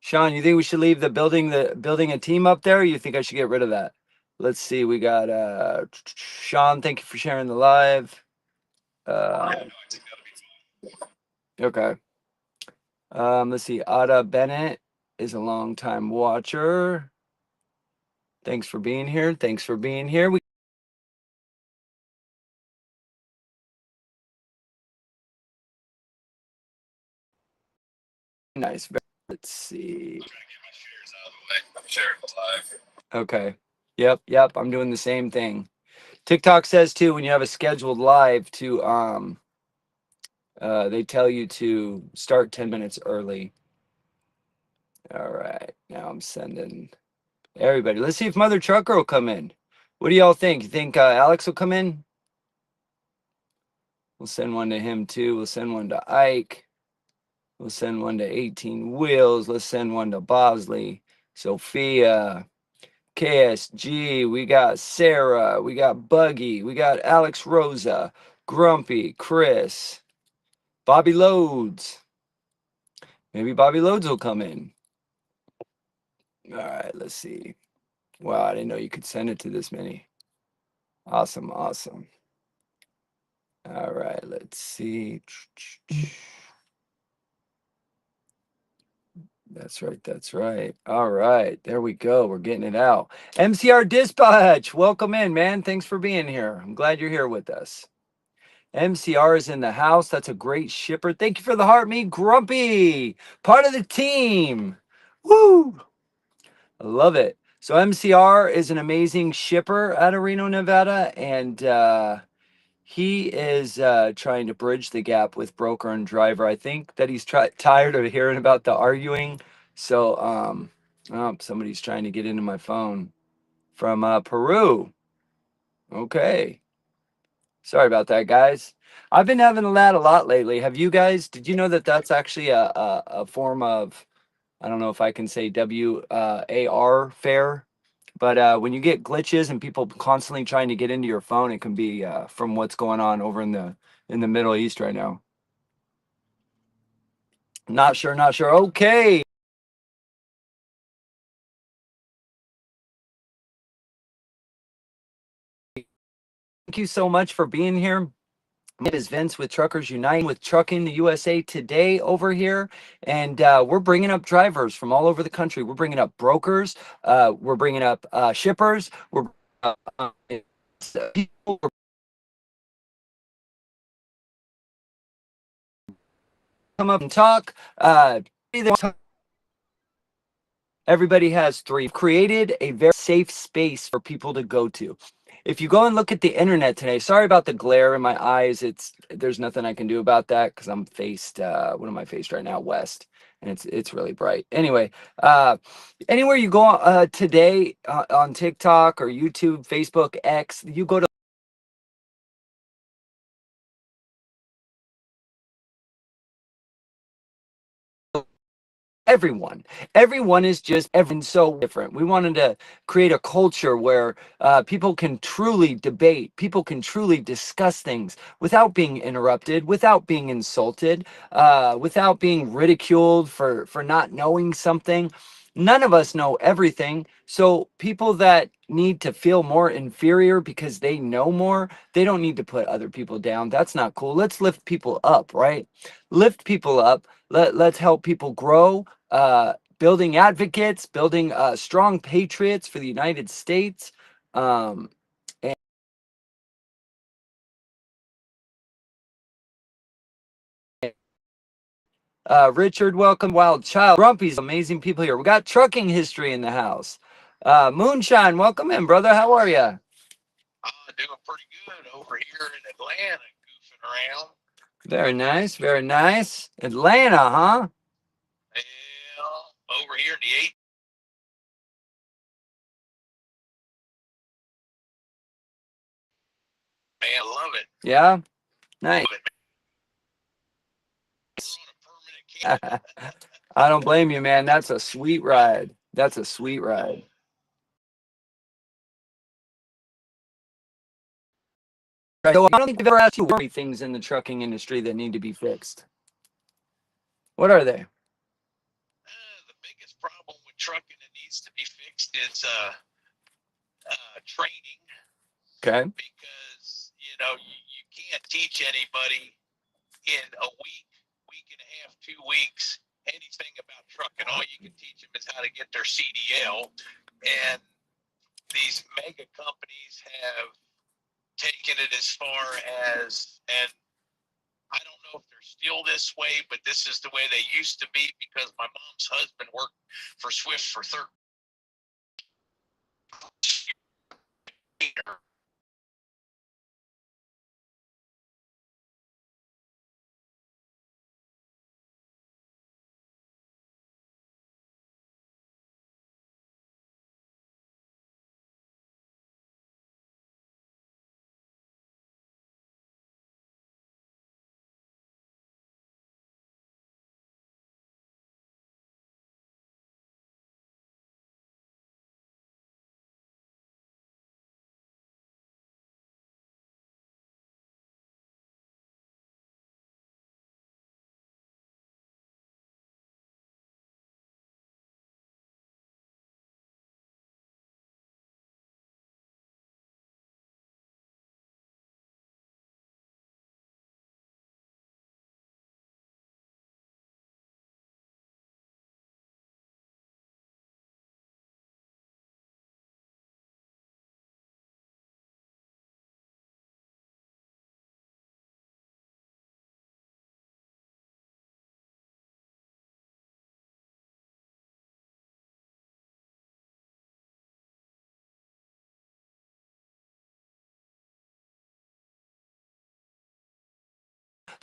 Sean, you think we should leave the building a team up there, or you think I should get rid of that? Let's see. We got Sean, thank you for sharing the live. Okay. Let's see. Ada Bennett is a longtime watcher. Thanks for being here. Thanks for being here. Nice. Let's see. Okay. Yep. I'm doing the same thing. TikTok says too, when you have a scheduled live to they tell you to start 10 minutes early. All right. Now I'm sending everybody. Let's see if Mother Trucker will come in. What do y'all think? You think Alex will come in? We'll send one to him too. We'll send one to Ike. We'll send one to 18 Wheels. Let's send one to Bosley, Sophia, KSG. We got Sarah. We got Buggy. We got Alex Rosa, Grumpy, Chris, Bobby Loads. Maybe Bobby Loads will come in. All right, let's see. Wow, I didn't know you could send it to this many. Awesome. All right, let's see. That's right. All right, there we go. We're getting it out. MCR Dispatch, welcome in, man. Thanks for being here. I'm glad you're here with us. MCR is in the house. That's a great shipper. Thank you for the heart, me Grumpy. Part of the team. Woo! I love it. So MCR is an amazing shipper out of Reno, Nevada, and he is trying to bridge the gap with broker and driver. I think that he's tired of hearing about the arguing. So oh, somebody's trying to get into my phone from Peru. Okay. Sorry about that, guys. I've been having that a lot lately. Have you guys? Did you know that that's actually a form of, I don't know if I can say WAR fare, but when you get glitches and people constantly trying to get into your phone, it can be from what's going on over in the Middle East right now. Not sure. Okay. Thank you so much for being here. My name is Vince with Truckers United with Trucking the USA Today over here, and we're bringing up drivers from all over the country. We're bringing up brokers. We're bringing up shippers. We're people come up and talk. Everybody has three. Created a very safe space for people to go to. If you go and look at the internet today, sorry about the glare in my eyes. There's nothing I can do about that because I'm faced. What am I faced right now? West, and it's really bright. Anyway, anywhere you go today on TikTok or YouTube, Facebook, X, you go to everyone is just everyone's so different. We wanted to create a culture where people can truly debate, people can truly discuss things without being interrupted, without being insulted, without being ridiculed for not knowing something. None of us know everything, so people that need to feel more inferior because they know more, they don't need to put other people down. That's not cool. Let's lift people up, right? Lift people up. Let's help people grow, building advocates, building strong patriots for the United States. And Richard, welcome. Wild Child, Grumpy's amazing people here. We got trucking history in the house. Moonshine, welcome in, brother. How are you? Doing pretty good over here in Atlanta, goofing around. Very nice. Atlanta, huh? Yeah, over here in the 8th. Man, I love it. Yeah, nice. I don't blame you, man. That's a sweet ride. So I don't think I've ever asked you what are things in the trucking industry that need to be fixed. What are they? The biggest trucking that needs to be fixed is training, Okay. because you can't teach anybody in a week and a half, 2 weeks anything about trucking. All you can teach them is how to get their CDL, and these mega companies have taken it as far as, and I don't know if they're still this way, but this is the way they used to be, because my mom's husband worked for Swift for 13 years.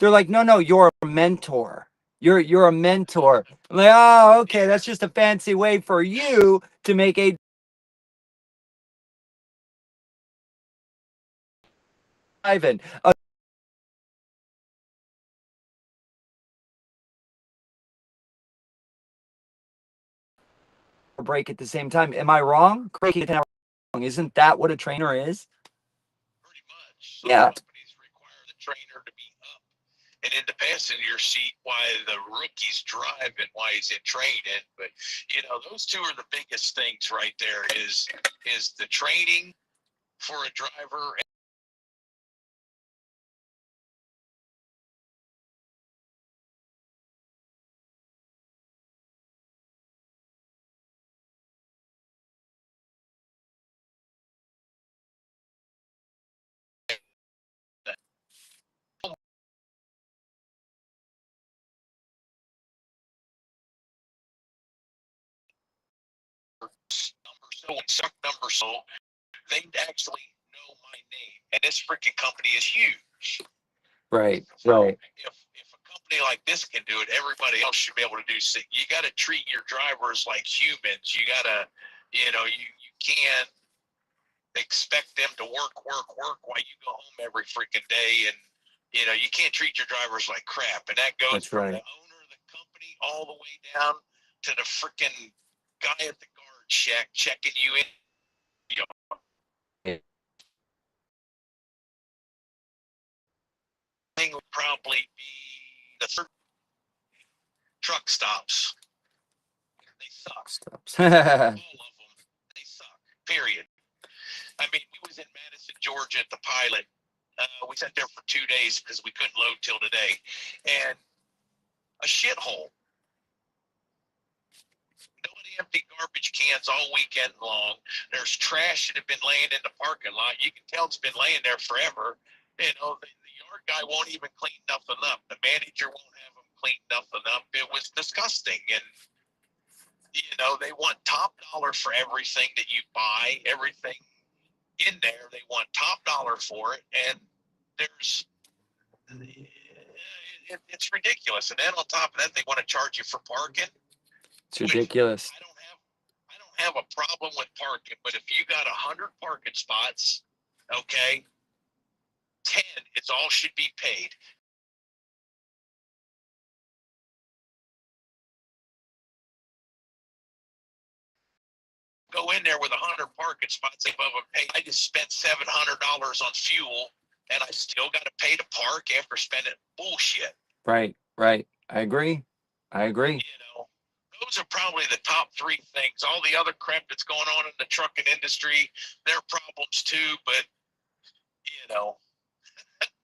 They're like, no, no, you're a mentor. You're a mentor. I'm like, oh, okay, that's just a fancy way for you to make a driving a break at the same time. Am I wrong? Correct me if I'm wrong. Isn't that what a trainer is? Pretty much. Some Yeah, companies require the trainer to be up and in the passenger seat while the rookie's driving, while he's in training. But those two are the biggest things right there. Is the training for a driver. Number so and suck number so, they actually know my name, and this freaking company is huge. right, So right. if a company like this can do it, everybody else should be able to do so. You got to treat your drivers like humans. You got to, you can't expect them to work while you go home every freaking day, and you can't treat your drivers like crap. And that goes That's from the right. owner of the company all the way down to the freaking guy at the guard shack checking you in. Thing would probably be the third truck stops. They suck. Stops. All of them. They suck. Period. I mean, we was in Madison, Georgia at the pilot. We sat there for 2 days because we couldn't load till today. And a shithole. Nobody empty garbage cans all weekend long. There's trash that have been laying in the parking lot. You can tell it's been laying there forever. The yard guy won't even clean nothing up. The manager won't have them clean nothing up. It was disgusting. And they want top dollar for everything that you buy, everything in there. They want top dollar for it, and there's it's ridiculous. And then on top of that, they want to charge you for parking, It's which ridiculous. I don't have a problem with parking, but if you got 100 parking spots, okay, 10, it's all should be paid. Go in there with 100 parking spots above a pay. I just spent $700 on fuel, and I still got to pay to park after spending bullshit. Right, right. I agree. I agree. Those are probably probably the top three things. All the other crap that's going on in the trucking industry, they're problems too. But you know,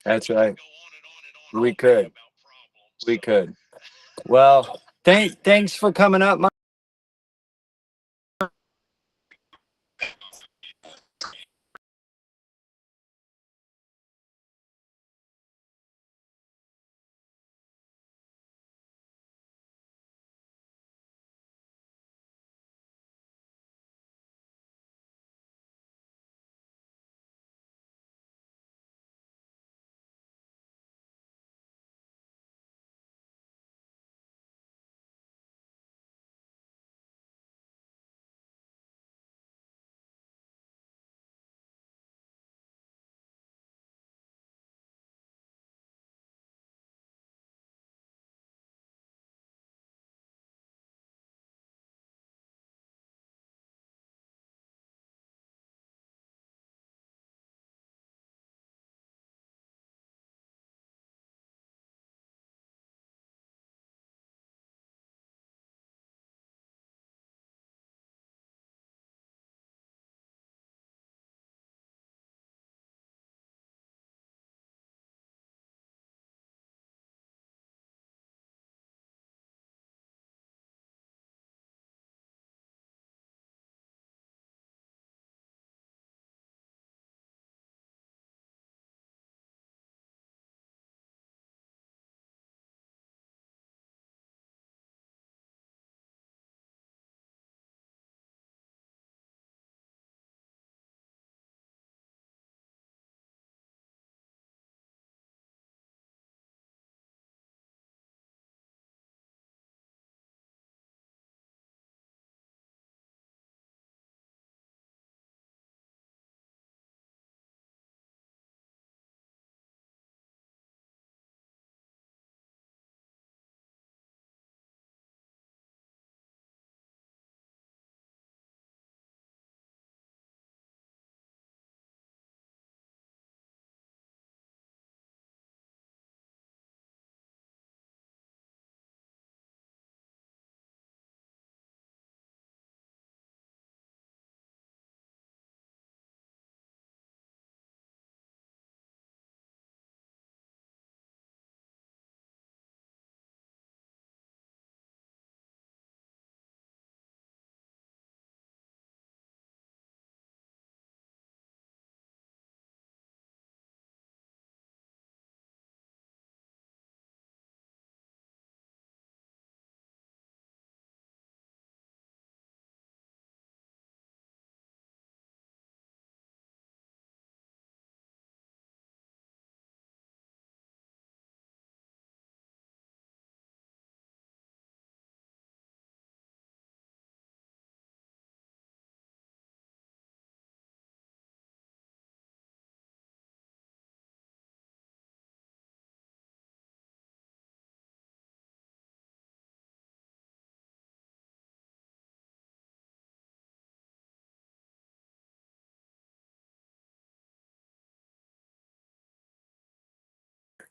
That's we could right. go on and on and on We all day could. about problems. We So could. Well, thanks for coming up.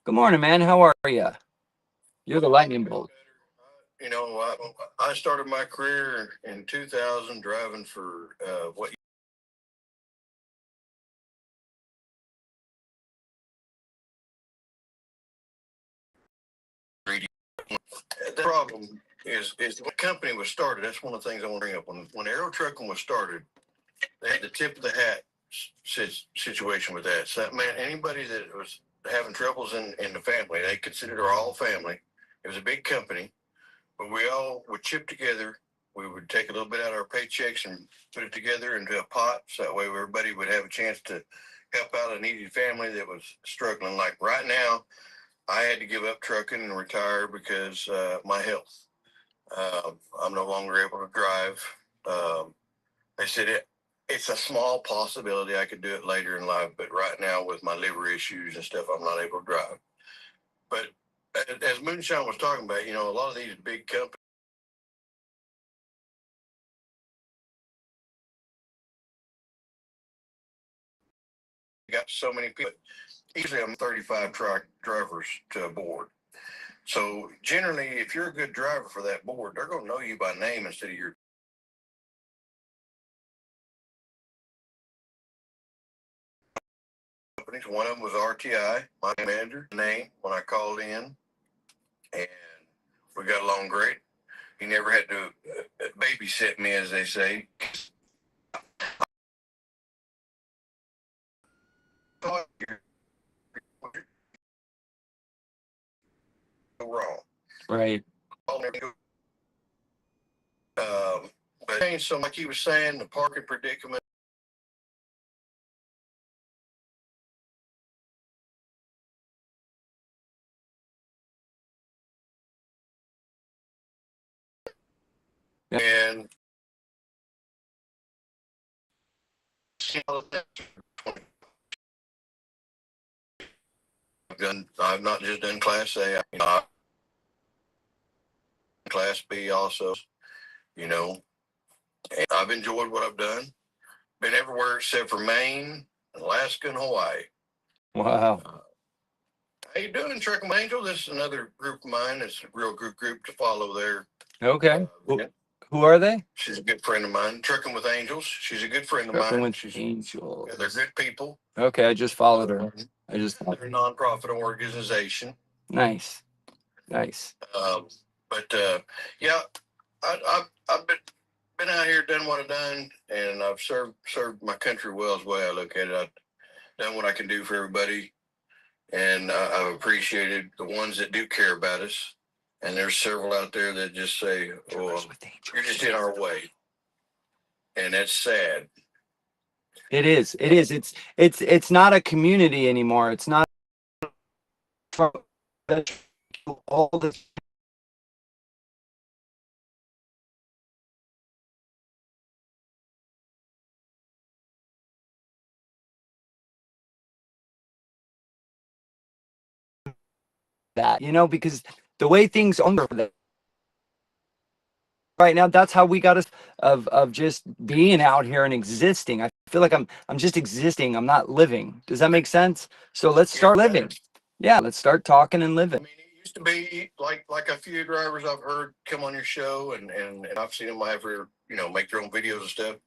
Good morning, man. How are you? You're the lightning bolt. You know, I started my career in 2000 driving for what the problem is when the company was started. That's one of the things I want to bring up. When Aero Trucking was started, they had the tip of the hat situation with that. So that meant anybody that was having troubles in the family, they considered our all family. It was a big company, but we all would chip together. We would take a little bit out of our paychecks and put it together into a pot, so that way everybody would have a chance to help out a needy family that was struggling. Like right now, I had to give up trucking and retire because my health. I'm no longer able to drive. They said it's a small possibility I could do it later in life, but right now with my liver issues and stuff, I'm not able to drive. But as Moonshine was talking about, you know, a lot of these big companies got so many people. Usually I'm 35 truck drivers to a board. So generally, if you're a good driver for that board, they're going to know you by name instead of your companies. One of them was RTI, my manager name when I called in, and we got along great. He never had to babysit me, as they say. Wrong. Right. But so like he was saying, the parking predicament. And I've not just done Class A, Class B also, and I've enjoyed what I've done. Been everywhere except for Maine, Alaska, and Hawaii. Wow. How you doing, Trucking Angel? This is another group of mine. It's a real good group to follow there. Okay. Who are they? She's a good friend of mine. Trucking with Angels. She's a good friend of Trucking mine. with Angels. They're good people. Okay, I just followed her. They're a nonprofit organization. Nice. Yeah, I've been out here, done what I've done, and I've served my country well is the way I look at it. I've done what I can do for everybody, and I've appreciated the ones that do care about us. And there's several out there that just say, "Well, you're just in our way," and that's sad. It is. It's not a community anymore. It's not from all the that, because the way things are right now, that's how we got us of just being out here and existing. I feel like I'm just existing. I'm not living. Does that make sense? So let's start living. Yeah, let's start talking and I living. mean, it used to be like a few drivers I've heard come on your show, and I've seen them ever make their own videos and stuff.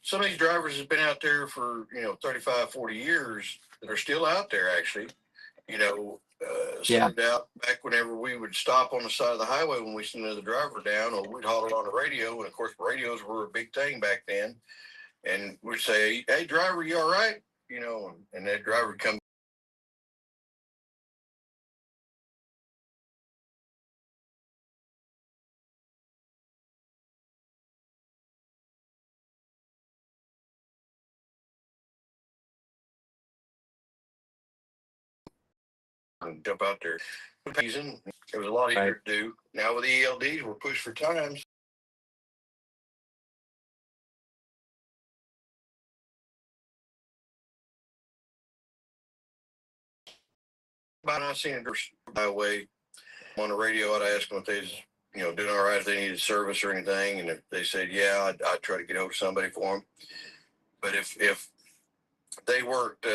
Some of these drivers have been out there for 35, 40 years that are still out there actually. Started out back whenever we would stop on the side of the highway when we sent another driver down, or we'd haul it on the radio. And of course, radios were a big thing back then. And we'd say, "Hey, driver, you all right?" And that driver would come and jump out there. It was a lot easier to do. Now with the ELDs, we're pushed for times. But I seen it by the way on the radio. I'd ask them if they was, doing all right, if they needed service or anything, and if they said yeah, I'd try to get hold of somebody for them. But if they weren't,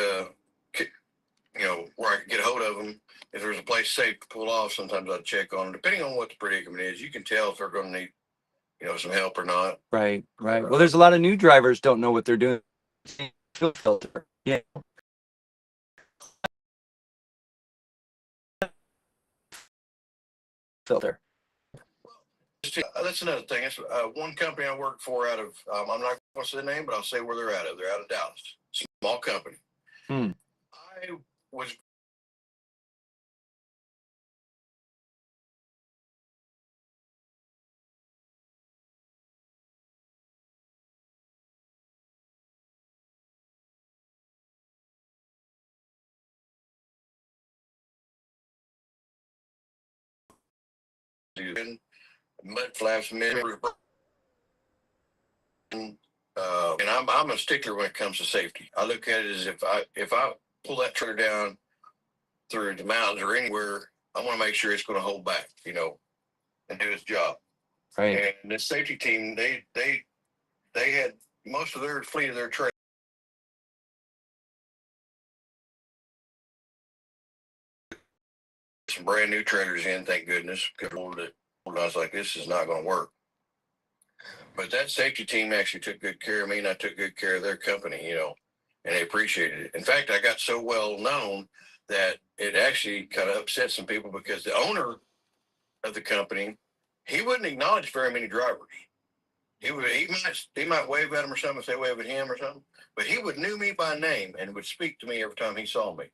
where I could get a hold of them, if there was a place safe to pull off, sometimes I'd check on them. Depending on what the predicament is, you can tell if they're going to need, some help or not. Right. Well, there's a lot of new drivers don't know what they're doing. Filter. Yeah. Filter. That's another thing. It's one company I work for out of, I'm not going to say the name, but I'll say where they're out of. They're out of Dallas. Small company. I was mud flaps, mirrors, and I'm a stickler when it comes to safety. I look at it as if I pull that trailer down through the mountains or anywhere, I want to make sure it's going to hold back, and do its job. Right. And this safety team, they had most of their fleet of their trailers brand new trailers in, thank goodness, because I was like, this is not going to work. But that safety team actually took good care of me, and I took good care of their company, you know, and they appreciated it. In fact, I got so well known that it actually kind of upset some people because the owner of the company, he wouldn't acknowledge very many drivers. He might wave at them or something if they wave at him or something, but he would knew me by name and would speak to me every time he saw me.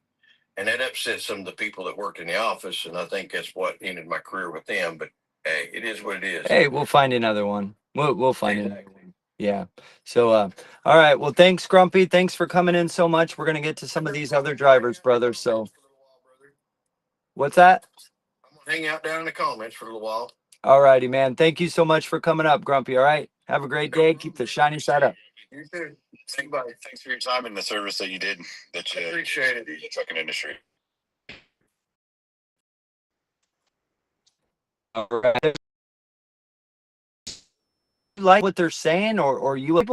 And that upset some of the people that worked in the office, and I think that's what ended my career with them. But hey, it is what it is. Hey, we'll find another one. We'll find another one. Yeah. So all right. Well, thanks, Grumpy. Thanks for coming in so much. We're gonna get to some of these other drivers, brother. So what's that? I'm gonna hang out down in the comments for a little while. All righty, man. Thank you so much for coming up, Grumpy. All right. Have a great day. Keep the shiny side up. You too. Thanks for your time and the service that you did. That you Appreciate it. The trucking industry. All right. Like what they're saying, or you with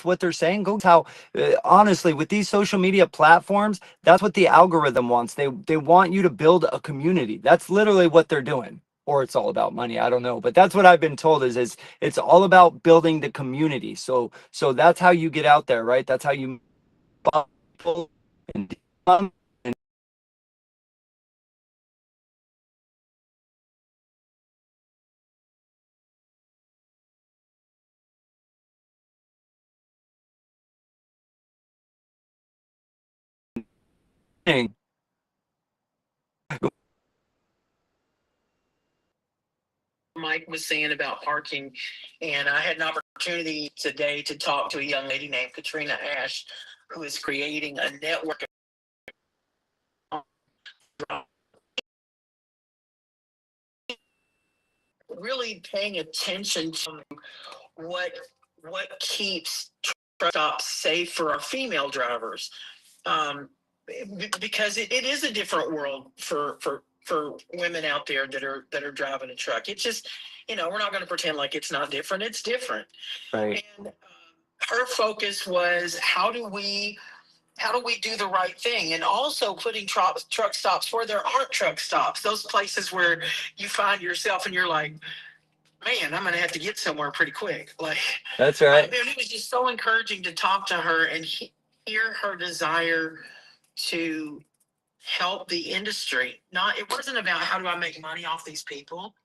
what they're saying, go how honestly with these social media platforms, that's what the algorithm wants. They want you to build a community. That's literally what they're doing. Or it's all about money, I don't know, but that's what I've been told is it's all about building the community. So that's how you get out there, right? That's how you and Mike was saying about parking, and I had an opportunity today to talk to a young lady named Katrina Ash, who is creating a network of really paying attention to what keeps truck stops safe for our female drivers, because it is a different world for women out there that are driving a truck. It's just, we're not going to pretend like it's not different. It's different. right. And her focus was how do we do the right thing, and also putting truck stops where there aren't truck stops, those places where you find yourself and you're like, man, I'm going to have to get somewhere pretty quick. Like, That's right. and it was just so encouraging to talk to her and hear her desire to help the industry. It wasn't about how do I make money off these people.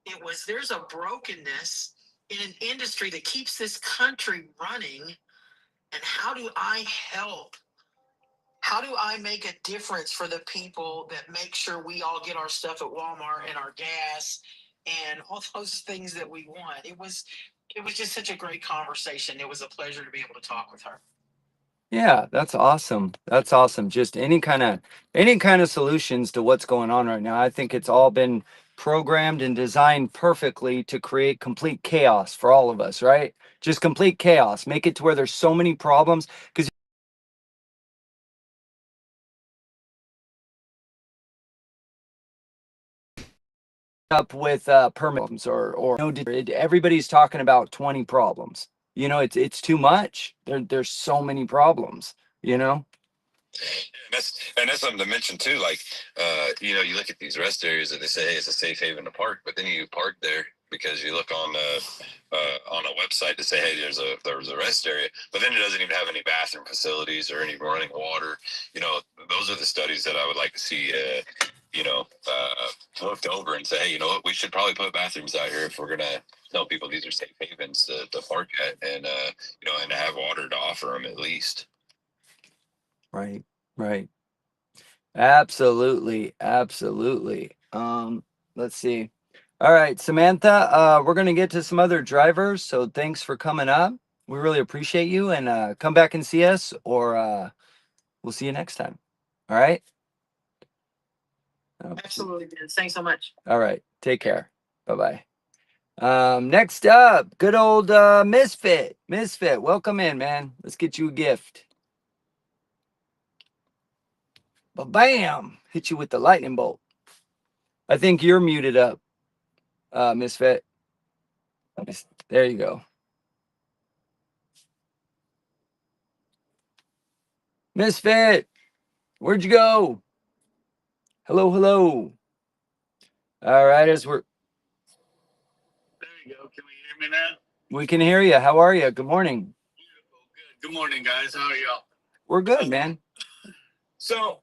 It was, there's a brokenness in an industry that keeps this country running. And how do I help? How do I make a difference for the people that make sure we all get our stuff at Walmart and our gas and all those things that we want? It was just such a great conversation. It was a pleasure to be able to talk with her. Yeah, that's awesome. That's awesome. Just any kind of solutions to what's going on right now. I think it's all been programmed and designed perfectly to create complete chaos for all of us, right? Just complete chaos. Make it to where there's so many problems because up with permits or no, everybody's talking about 20 problems. It's too much. There's so many problems, you know? And that's something to mention too. Like, you look at these rest areas and they say, hey, it's a safe haven to park, but then you park there because you look on a website to say, hey, there's a rest area, but then it doesn't even have any bathroom facilities or any running water. Those are the studies that I would like to see. Looked over and say, hey, you know what, we should probably put bathrooms out here if we're gonna tell people these are safe havens to park at, and and to have water to offer them at least. Right, right. Absolutely, absolutely. Let's see. All right, Samantha, we're gonna get to some other drivers, so thanks for coming up. We really appreciate you, and come back and see us, or we'll see you next time. All right? Absolutely, Ben. Thanks so much. All right, take care. Bye-bye. Next up, good old Misfit. Misfit, welcome in, man. Let's get you a gift. Bam! Hit you with the lightning bolt. I think you're muted up, Misfit. There you go. Misfit, where'd you go? Hello, hello. All right, as we're There you go. Can we hear me now? we can hear you. How are you? Good morning. Beautiful. Good. Good morning, guys. How are y'all? We're good, man. So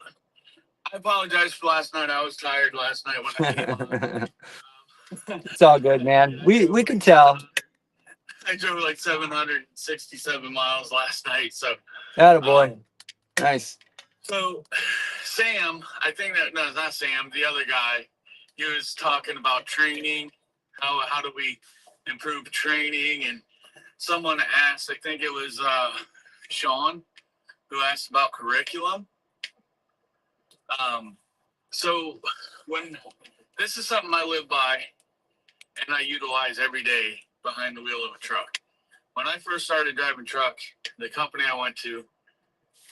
I apologize for last night. I was tired last night when I came on. It's all good, man. We can tell. I drove like 767 miles last night. So, Attaboy. Nice. so Sam, I think that no, it's not Sam. The other guy, he was talking about training. How do we improve training? And someone asked, I think it was Sean, who asked about curriculum. Um, so when this is something I live by and I utilize every day behind the wheel of a truck. When I first started driving truck, the company I went to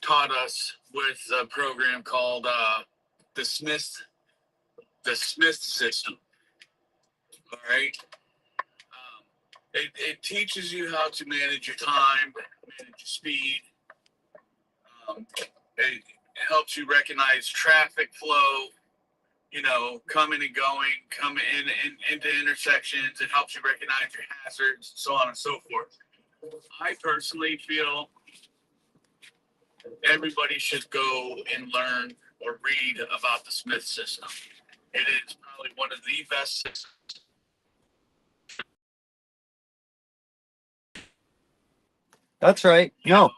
taught us with a program called the Smith the Smith system. All right. It teaches you how to manage your time, manage your speed. It helps you recognize traffic flow, you know, coming and going, coming into intersections. It helps you recognize your hazards, so on and so forth. I personally feel everybody should go and learn or read about the Smith system. It is probably one of the best systems. That's right. No.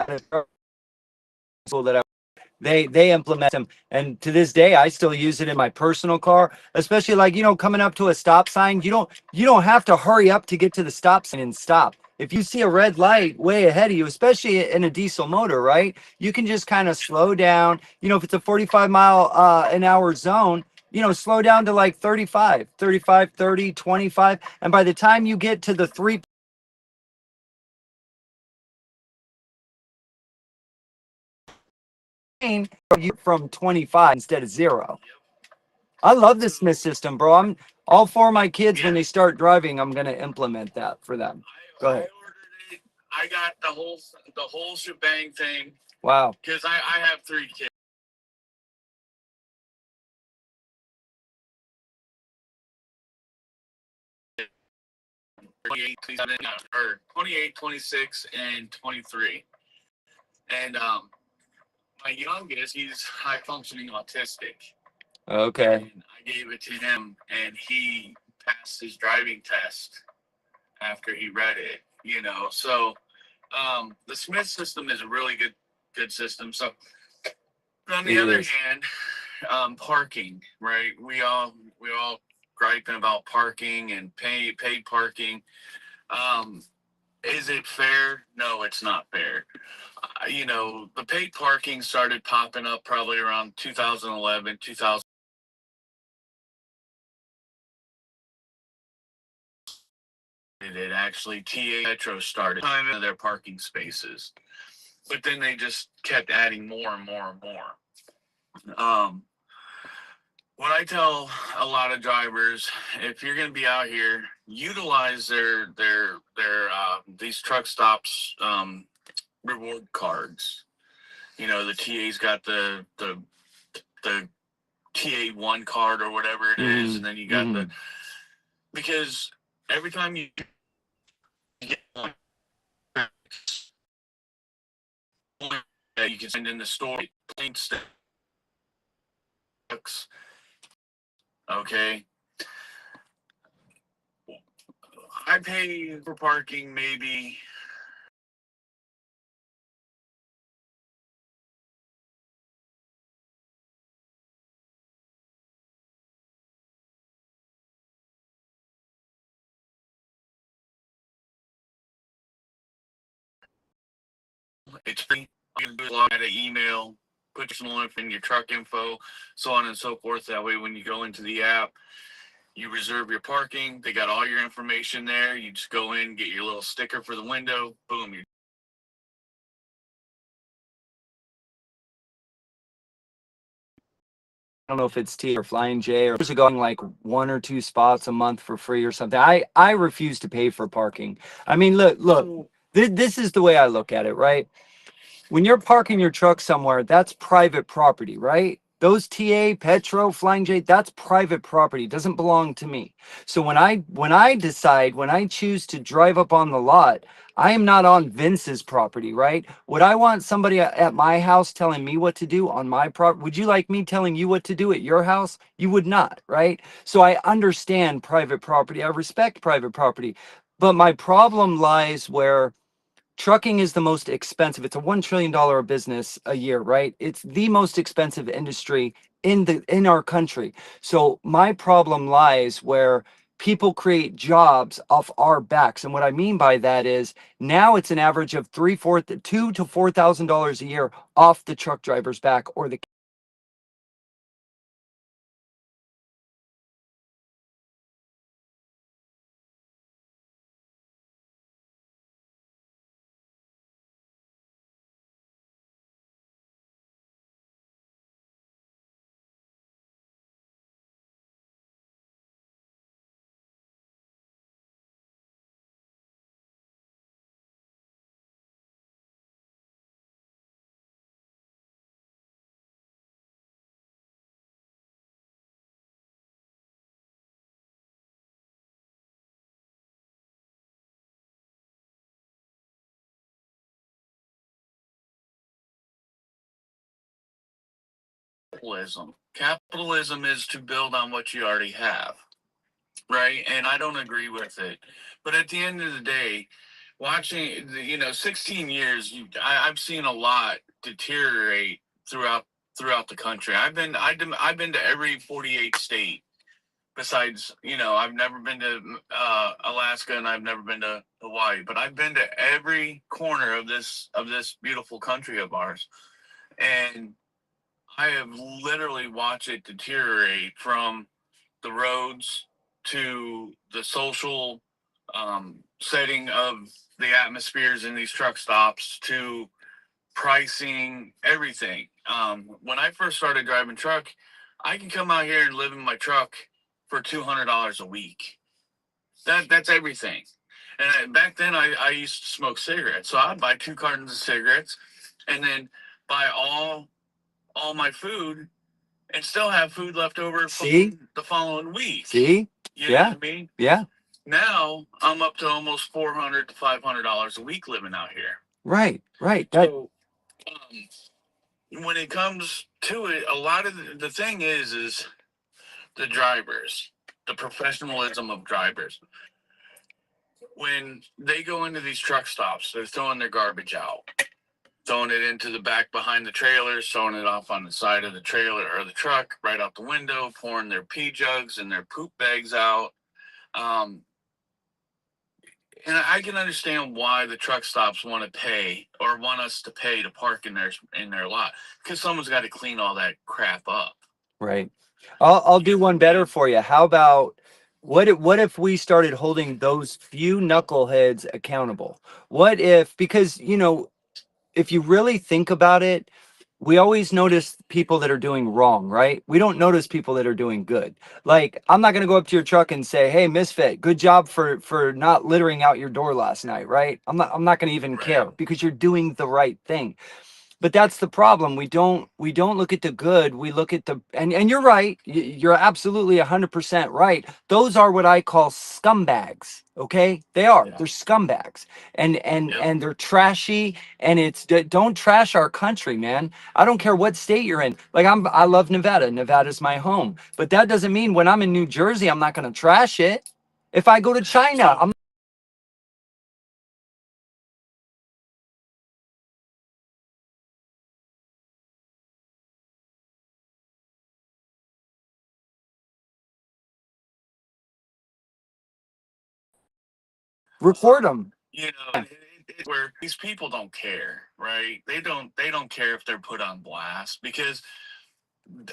That they implement them, and to this day I still use it in my personal car, especially like, you know, coming up to a stop sign. You don't have to hurry up to get to the stop sign and stop. If you see a red light way ahead of you, especially in a diesel motor, right, you can just kind of slow down. You know, if it's a 45 mile an hour zone, you know, slow down to like 35, 35, 30, 25, and by the time you get to the three from 25 instead of 0. I love the Smith system, bro. I'm all for my kids when they start driving. I'm gonna implement that for them. Go I ahead. ordered it. I got the whole shebang thing Wow. because I have 3 kids. Or 28, 26, and 23. And my youngest, he's high functioning autistic. Okay. And I gave it to him, and he passed his driving test after he read it. You know, so the Smith system is a really good system. So on the It other is. hand, parking, right? We all griping about parking and paid parking. Um, is it fair? No, it's not fair. You know, the paid parking started popping up probably around 2011, 2000. It actually TA Metro started time in their parking spaces, but then they just kept adding more and more and more. What I tell a lot of drivers, if you're going to be out here, utilize their these truck stops reward cards. You know, the TA's got the TA1 card or whatever it is, and then you got the, because every time you get one that you can send in the store, plain sticks. Okay, I pay for parking maybe it's free. You can do a lot of email, put personal info in your truck info, so on and so forth. That way, when you go into the app, you reserve your parking. They got all your information there. You just go in, get your little sticker for the window. Boom, you. I don't know if it's T or Flying J or going like 1 or 2 spots a month for free or something. I refuse to pay for parking. I mean, look. This is the way I look at it, right? when you're parking your truck somewhere, that's private property, right? Those TA, Petro, Flying J, that's private property. It doesn't belong to me. So when I choose to drive up on the lot, I am not on Vince's property, right? Would I want somebody at my house telling me what to do on my property? Would you like me telling you what to do at your house? You would not, right? So I understand private property. I respect private property. But my problem lies where trucking is the most expensive. It's a $1 trillion business a year, right? It's the most expensive industry in our country. So my problem lies where people create jobs off our backs. And what I mean by that is now it's an average of $2 to $4,000 a year off the truck driver's back or the capitalism. Capitalism is to build on what you already have, right? And I don't agree with it. But at the end of the day, watching, 16 years, I've seen a lot deteriorate throughout the country. I've been to every 48 state. Besides, I've never been to Alaska and I've never been to Hawaii, but I've been to every corner of this beautiful country of ours, and I have literally watched it deteriorate from the roads to the social setting of the atmospheres in these truck stops to pricing, everything. When I first started driving truck, I can come out here and live in my truck for $200 a week. That's everything. And back then, I used to smoke cigarettes, so I'd buy 2 cartons of cigarettes, and then buy all my food and still have food left over See? from the following week. See? You know Yeah. what I mean? Yeah. Now I'm up to almost $400 to $500 a week living out here. Right. Right. So when it comes to it, a lot of the thing is the drivers, the professionalism of drivers. When they go into these truck stops, they're throwing their garbage out, throwing it into the back behind the trailers, throwing it off on the side of the trailer or the truck, right out the window, pouring their pee jugs and their poop bags out. Um, and I can understand why the truck stops want to pay or want us to pay to park in their lot, because someone's got to clean all that crap up. Right. I'll do one better for you. How about what if we started holding those few knuckleheads accountable? What if, because if you really think about it, we always notice people that are doing wrong, right? We don't notice people that are doing good. Like, I'm not going to go up to your truck and say, "Hey, misfit, good job for not littering out your door last night," right? I'm not going to even care because you're doing the right thing. But that's the problem. We don't look at the good. We look at the, and you're right. You're absolutely 100% right. Those are what I call scumbags. Okay, they are. Yeah. They're scumbags, and Yep. and they're trashy. And don't trash our country, man. I don't care what state you're in. Like, I love Nevada. Nevada's my home. But that doesn't mean when I'm in New Jersey, I'm not going to trash it. If I go to China, I'm record them. Where these people don't care, right? They don't care if they're put on blast, because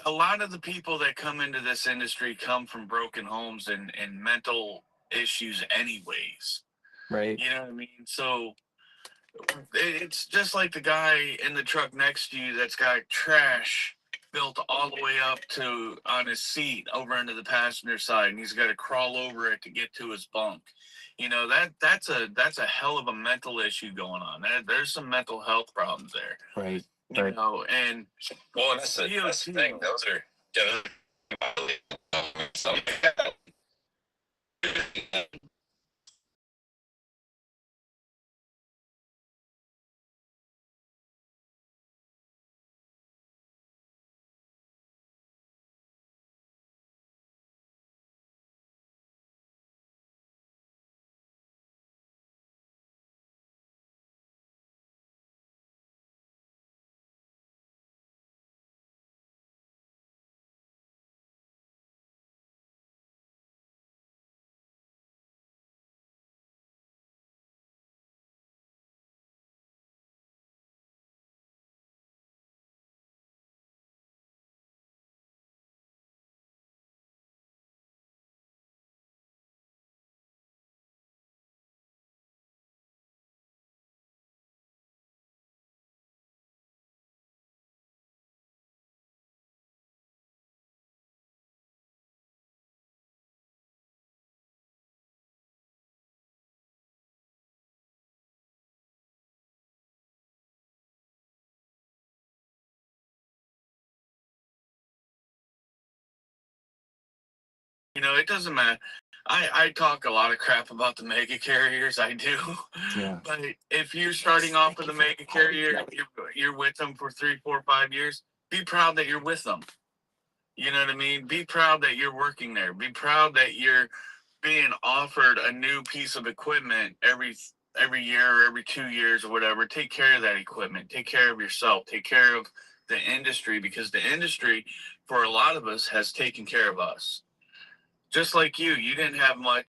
a lot of the people that come into this industry come from broken homes and mental issues anyways. Right. You know what I mean? So it's just like the guy in the truck next to you that's got trash built all the way up to on his seat over into the passenger side, and he's got to crawl over it to get to his bunk. You know, that's a hell of a mental issue going on. There's some mental health problems there. Right. You Right. know, and Well, and that's the thing. Those are, some you know, it doesn't matter. I talk a lot of crap about the mega carriers. I do. Yeah. But if you're starting off with a mega carrier, you're with them for 3, 4, 5 years, be proud that you're with them. You know what I mean? Be proud that you're working there. Be proud that you're being offered a new piece of equipment every year or every 2 years or whatever. Take care of that equipment. Take care of yourself. Take care of the industry, because the industry, for a lot of us, has taken care of us. Just like you didn't have much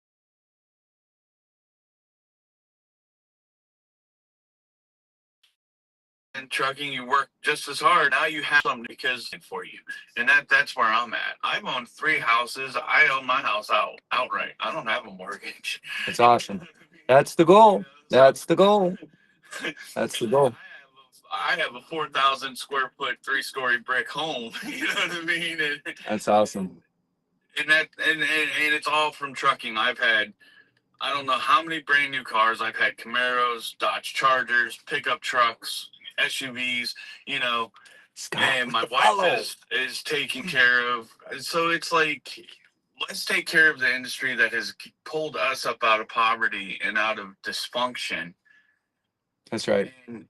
in trucking. You work just as hard. Now you have something because for you, and that's where I'm at. I've owned 3 houses. I own my house outright. I don't have a mortgage. That's awesome. That's the goal. That's the goal. That's the goal. I have a 4,000 square foot 3-story brick home. You know what I mean? That's awesome. And it's all from trucking. I've had, I don't know how many brand new cars. I've had Camaros, Dodge Chargers, pickup trucks, SUVs, you know, Scott, and my wife is taking care of. So it's like, let's take care of the industry that has pulled us up out of poverty and out of dysfunction. That's right. And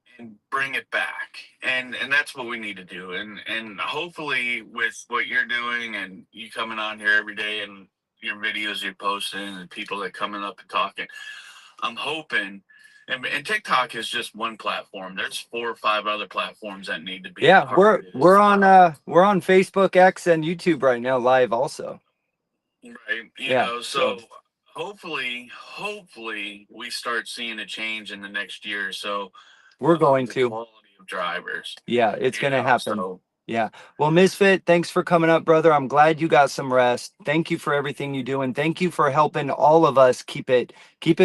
bring it back, and that's what we need to do. And hopefully, with what you're doing and you coming on here every day and your videos you're posting and people that coming up and talking, I'm hoping. And TikTok is just one platform. There's 4 or 5 other platforms that need to be. Yeah, we're on Facebook, X, and YouTube right now, live also. Right. You Yeah, know, so hopefully we start seeing a change in the next year or so. We're going the to. quality of drivers. Yeah, it's going to happen. So, yeah. Well, Misfit, thanks for coming up, brother. I'm glad you got some rest. Thank you for everything you do, and thank you for helping all of us keep it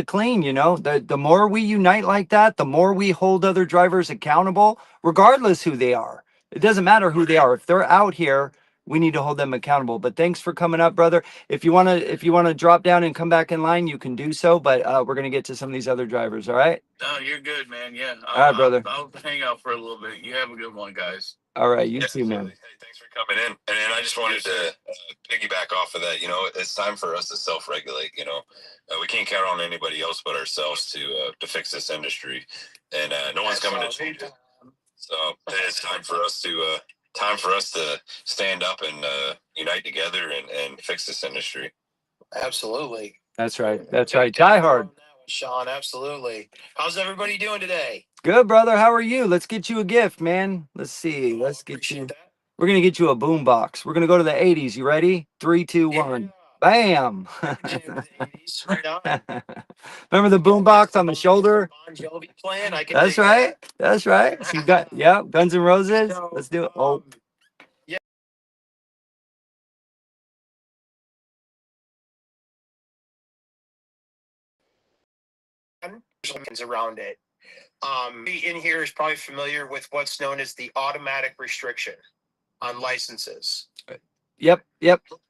clean. You know, the more we unite like that, the more we hold other drivers accountable, regardless who they are. It doesn't matter who they are. If they're out here, we need to hold them accountable. But thanks for coming up, brother. If you wanna drop down and come back in line, you can do so. But we're gonna get to some of these other drivers. All right. No, you're good, man. Yeah. All right, brother. I'll hang out for a little bit. You have a good one, guys. All right, you too, man. Hey, thanks for coming in. And I just wanted to piggyback off of that. You know, it's time for us to self-regulate. You know, we can't count on anybody else but ourselves to fix this industry, and no one's coming to change it. So it's time for us to stand up and unite together and fix this industry. Absolutely. That's right. That's right. Die hard. Sean, absolutely. How's everybody doing today? Good, brother. How are you? Let's get you a gift, man. Let's see. Let's get you. We're gonna get you a boom box. We're gonna go to the 80s. You ready? 3, 2, 1. Bam. Remember the boom box on the shoulder? That's right. That's right. So you got, yeah, Guns N' Roses. Let's do it. Oh, around it. In here is probably familiar with what's known as the automatic restriction. on licenses. Yep.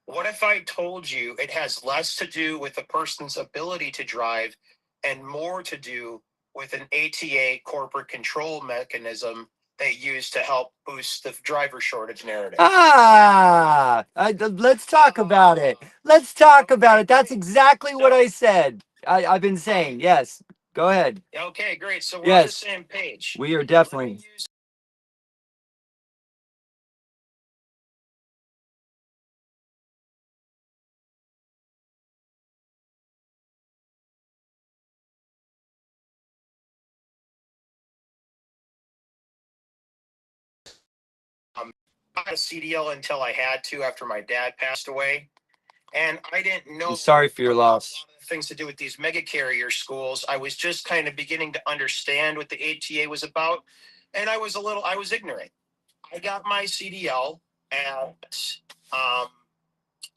What if I told you it has less to do with a person's ability to drive and more to do with an ATA corporate control mechanism they use to help boost the driver shortage narrative? Let's talk about it. Let's talk about it. That's exactly what I said. I've been saying. Yes. Go ahead. Okay, great. So we're on the Yes. same page. We are Let me definitely. use I had a CDL until I had to after my dad passed away. And I didn't know I'm sorry for your about a loss. lot of the things to do with these mega carrier schools. I was just kind of beginning to understand what the ATA was about. And I was ignorant. I got my CDL at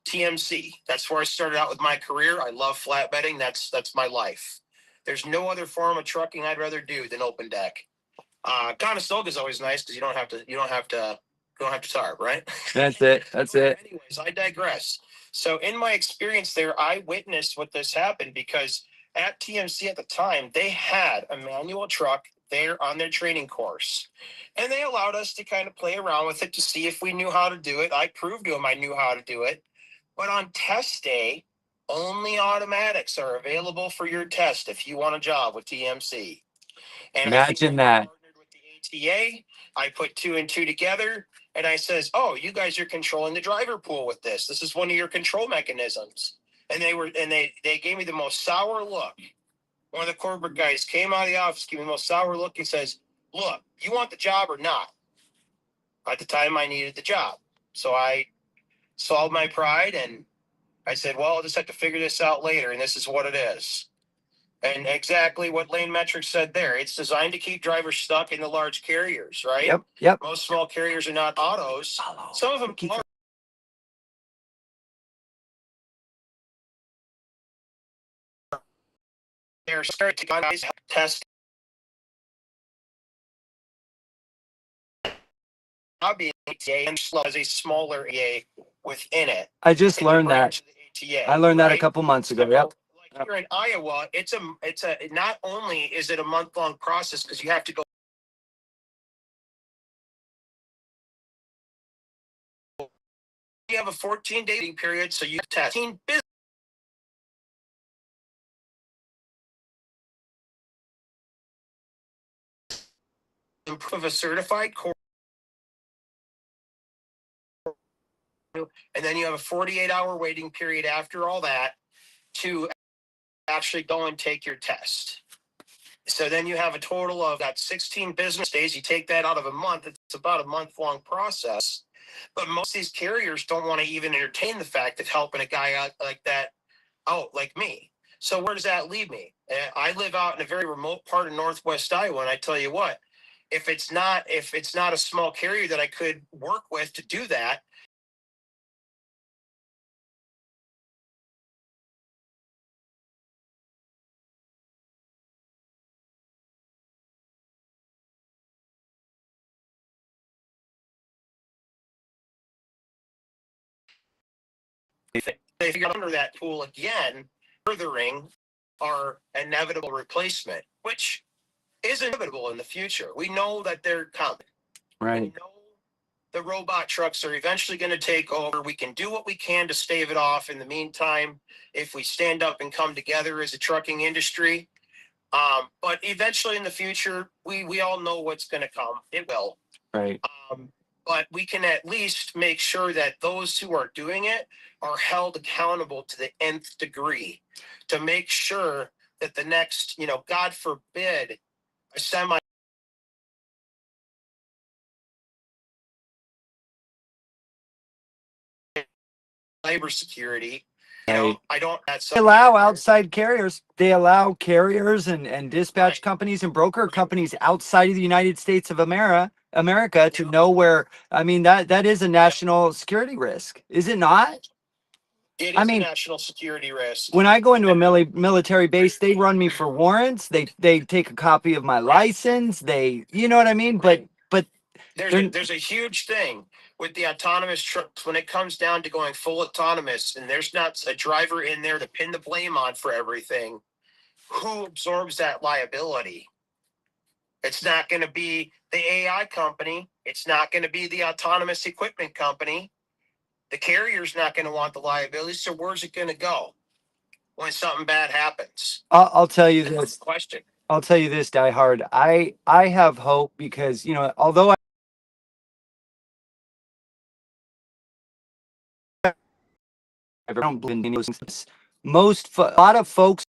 TMC. That's where I started out with my career. I love flatbedding. That's my life. There's no other form of trucking I'd rather do than open deck. Conestoga is always nice because you don't have to tarp, right? That's it. That's it. Anyways, I digress. So in my experience there, I witnessed what this happened because at TMC at the time, they had a manual truck there on their training course. And they allowed us to kind of play around with it to see if we knew how to do it. I proved to them I knew how to do it. But on test day, only automatics are available for your test if you want a job with TMC. And Imagine that. Partnered with the ATA. I put two and two together, and I says, "Oh, you guys are controlling the driver pool with this. This is one of your control mechanisms." And they gave me the most sour look. One of the corporate guys came out of the office, gave me the most sour look. He says, "Look, you want the job or not?" At the time, I needed the job, so I solved my pride and I said, "Well, I'll just have to figure this out later, and this is what it is." And exactly what Lane Metrics said there. It's designed to keep drivers stuck in the large carriers, right? Yep. Most small carriers are not autos. Some of them are. They're starting to test being ATA and slow as a smaller ATA within it. I just learned that. ATA, I learned that a couple months ago. Yep. Like here in Iowa, it's a not only is it a month-long process because you have to go. You have a 14-day period, so you test 15 business. Improve a certified course, and then you have a 48-hour waiting period after all that to actually go and take your test. So then you have a total of that 16 business days. You take that out of a month, it's about a month-long process. But most of these carriers don't want to even entertain the fact of helping a guy out like that out like me. So where does that leave me? I live out in a very remote part of Northwest Iowa, and I tell you what, if it's not a small carrier that I could work with to do that, they figure under that pool again, furthering our inevitable replacement, which is inevitable in the future. We know that they're coming. Right. We know the robot trucks are eventually going to take over. We can do what we can to stave it off. In the meantime, if we stand up and come together as a trucking industry, but eventually in the future, we all know what's going to come. It will. Right. But we can at least make sure that those who are doing it are held accountable to the nth degree to make sure that the next, God forbid, a semi labor security. I don't. They allow outside carriers. They allow carriers and dispatch companies and broker companies outside of the United States of America to know where. I mean, that is a national security risk, is it not? It is a national security risk. When I go into a military base, they run me for warrants. They take a copy of my license. You know what I mean? But there's a huge thing with the autonomous trucks, when it comes down to going full autonomous and there's not a driver in there to pin the blame on for everything, who absorbs that liability? It's not going to be the AI company. It's not going to be the autonomous equipment company. The carrier's not going to want the liability. So where's it going to go when something bad happens? I'll tell you That's this. the question. I'll tell you this, Die Hard. I have hope because, you know, although I don't believe in those things, a lot of folks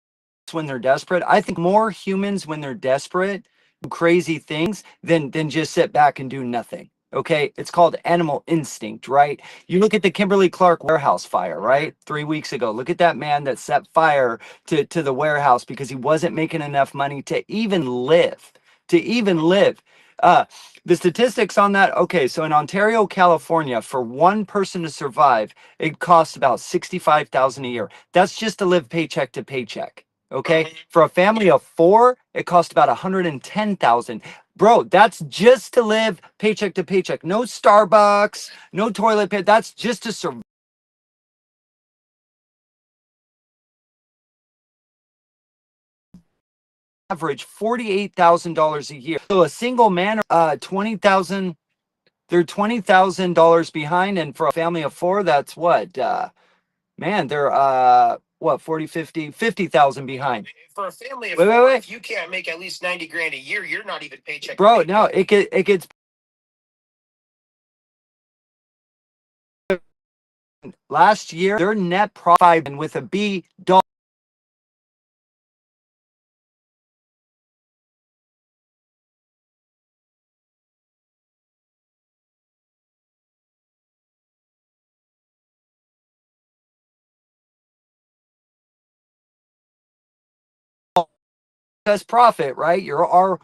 when they're desperate, I think more humans when they're desperate do crazy things than just sit back and do nothing. Okay, it's called animal instinct, right? You look at the Kimberly Clark warehouse fire, right? 3 weeks ago. Look at that man that set fire to the warehouse because he wasn't making enough money to even live. To even live. Uh, the statistics on that, okay, so in Ontario, California, for one person to survive, it costs about 65,000 a year. That's just to live paycheck to paycheck. Okay, for a family of four, it cost about 110,000. Bro, that's just to live paycheck to paycheck. No Starbucks, no toilet paper. That's just to survive. Average $48,000 a year. So a single man, 20,000. They're $20,000 behind, and for a family of four, that's what? Man, they're what 40, 50, 50,000 behind. For a family of Wait, four, wait. if you can't make at least 90 grand a year, you're not even paycheck. Bro, no, it gets last year their net profit and with a B dollar. Profit, right? You're or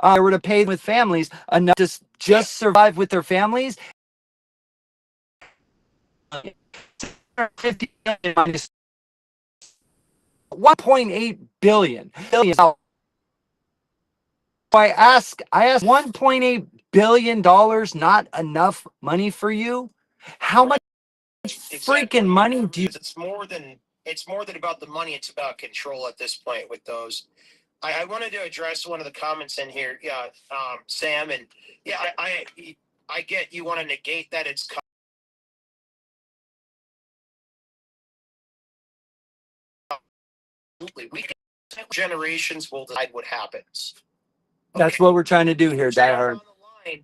were to pay with families enough to just survive with their families. 50 minus 1.8 billion. I ask 1.8 billion dollars not enough money for you? How much freaking money do you? It's more than about the money. It's about control at this point with those. I wanted to address one of the comments in here, yeah, Sam, and yeah, I get you want to negate that it's we generations will decide what happens. That's what we're trying to do here, Die Hard.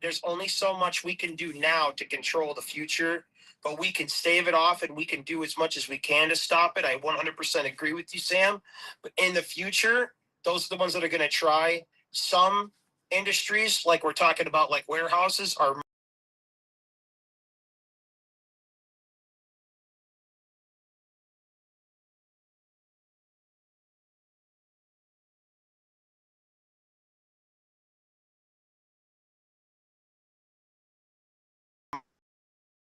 There's only so much we can do now to control the future, but we can stave it off and we can do as much as we can to stop it. I 100% agree with you, Sam. But in the future, those are the ones that are going to try. Some industries, like we're talking about, like warehouses, are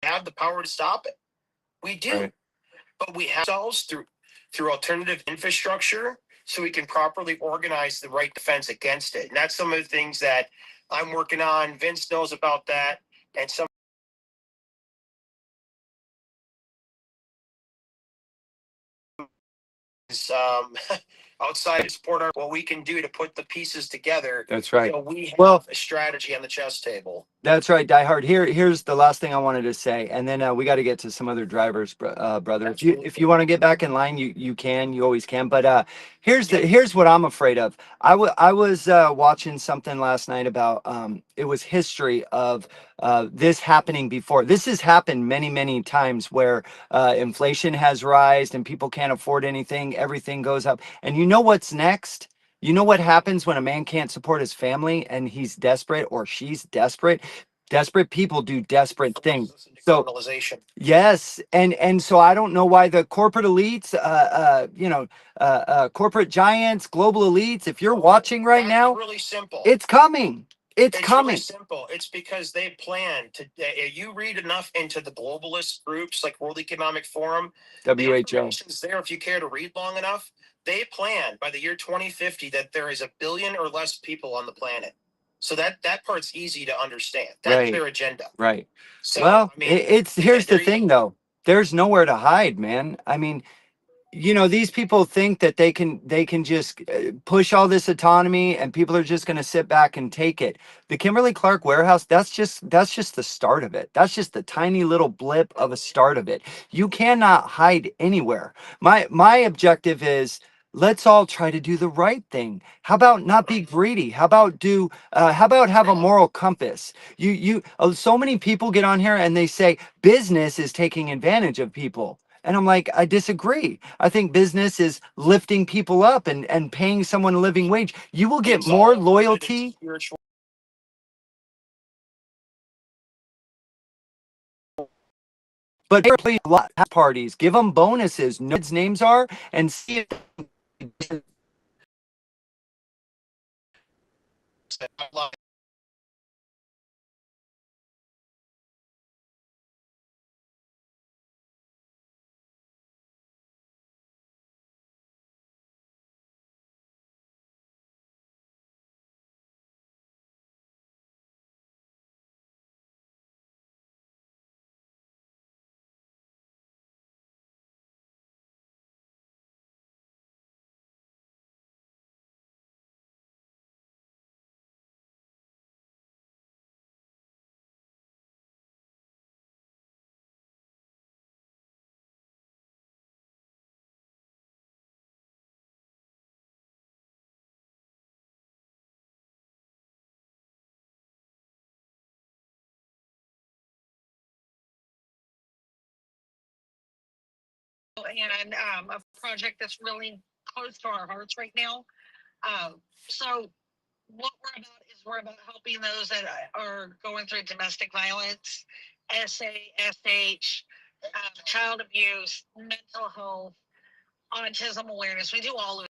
have the power to stop it. We do. Right. But we have ourselves through alternative infrastructure so we can properly organize the right defense against it. And that's some of the things that I'm working on. Vince knows about that. And some outside support our what we can do to put the pieces together. That's right. So we have a strategy on the chess table. That's right, Die Hard. Here's the last thing I wanted to say, and then we got to get to some other drivers, brother. If you want to get back in line, you can. You always can. But here's what I'm afraid of. I was watching something last night about it was history of this happening before. This has happened many times where inflation has risen and people can't afford anything. Everything goes up, and you know what's next? You know what happens when a man can't support his family and he's desperate or she's desperate? Desperate people do desperate things. So yes, and so I don't know why the corporate elites, corporate giants, global elites. If you're watching right now, really simple. It's coming. It's coming. Really simple. It's because they plan to. You read enough into the globalist groups like World Economic Forum, WHO. The there, if you care to read long enough, they plan by the year 2050 that there is 1 billion or less people on the planet. So that part's easy to understand. That's Right. their agenda. Right. So Well, I mean, it's here's the there you thing go. though. There's nowhere to hide, man. I mean, these people think that they can just push all this autonomy and people are just going to sit back and take it. The Kimberly Clark warehouse, that's just the start of it. That's just the tiny little blip of a start of it. You cannot hide anywhere. My objective is, let's all try to do the right thing. How about not be greedy? How about have a moral compass? So many people get on here and they say business is taking advantage of people. And I'm like, I disagree. I think business is lifting people up and paying someone a living wage. You will get It's more all rooted in loyalty. spiritual. But please, parties, give them bonuses, know what kids' names are, and see if And a project that's really close to our hearts right now. So what we're about helping those that are going through domestic violence, SASH, child abuse, mental health, autism awareness. We do all of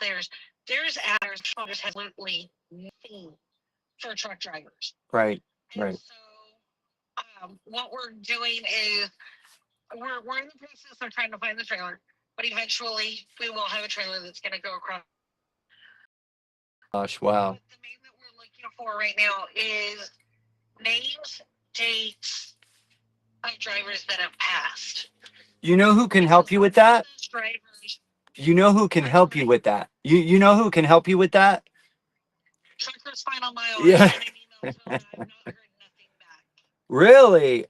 there's there's others absolutely nothing for truck drivers. right, And right. so what we're doing is we're in the process of trying to find the trailer, but eventually we will have a trailer that's going to go across. Gosh, wow. But the main that we're looking for right now is names, dates of drivers that have passed. You know who can help you with that? Those drivers, You know who can help you with that? You know who can help you with that? Truckers Final Mile. Yeah. I sent an email to them. I've not heard nothing back. Really?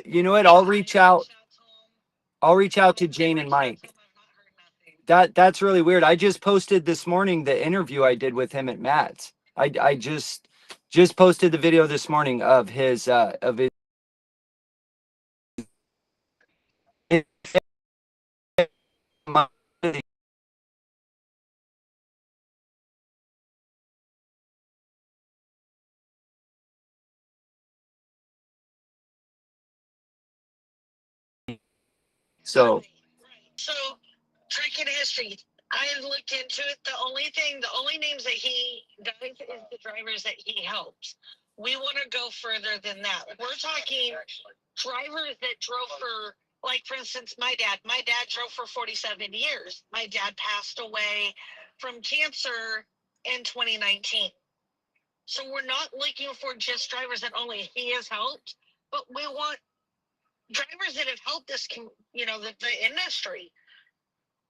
You know what? Yeah, I'll reach out. to them. I'll reach out to I've Jane and reached out to Mike. them. I've not heard nothing. That's really weird. I just posted this morning the interview I did with him at MATTS. I just posted the video this morning of his so So, tracking history. I looked into it. The only names that he does is the drivers that he helps. We want to go further than that. We're talking drivers that drove for, like, for instance, my dad. My dad drove for 47 years. My dad passed away from cancer in 2019. So we're not looking for just drivers that only he has helped, but we want drivers that have helped this, the industry.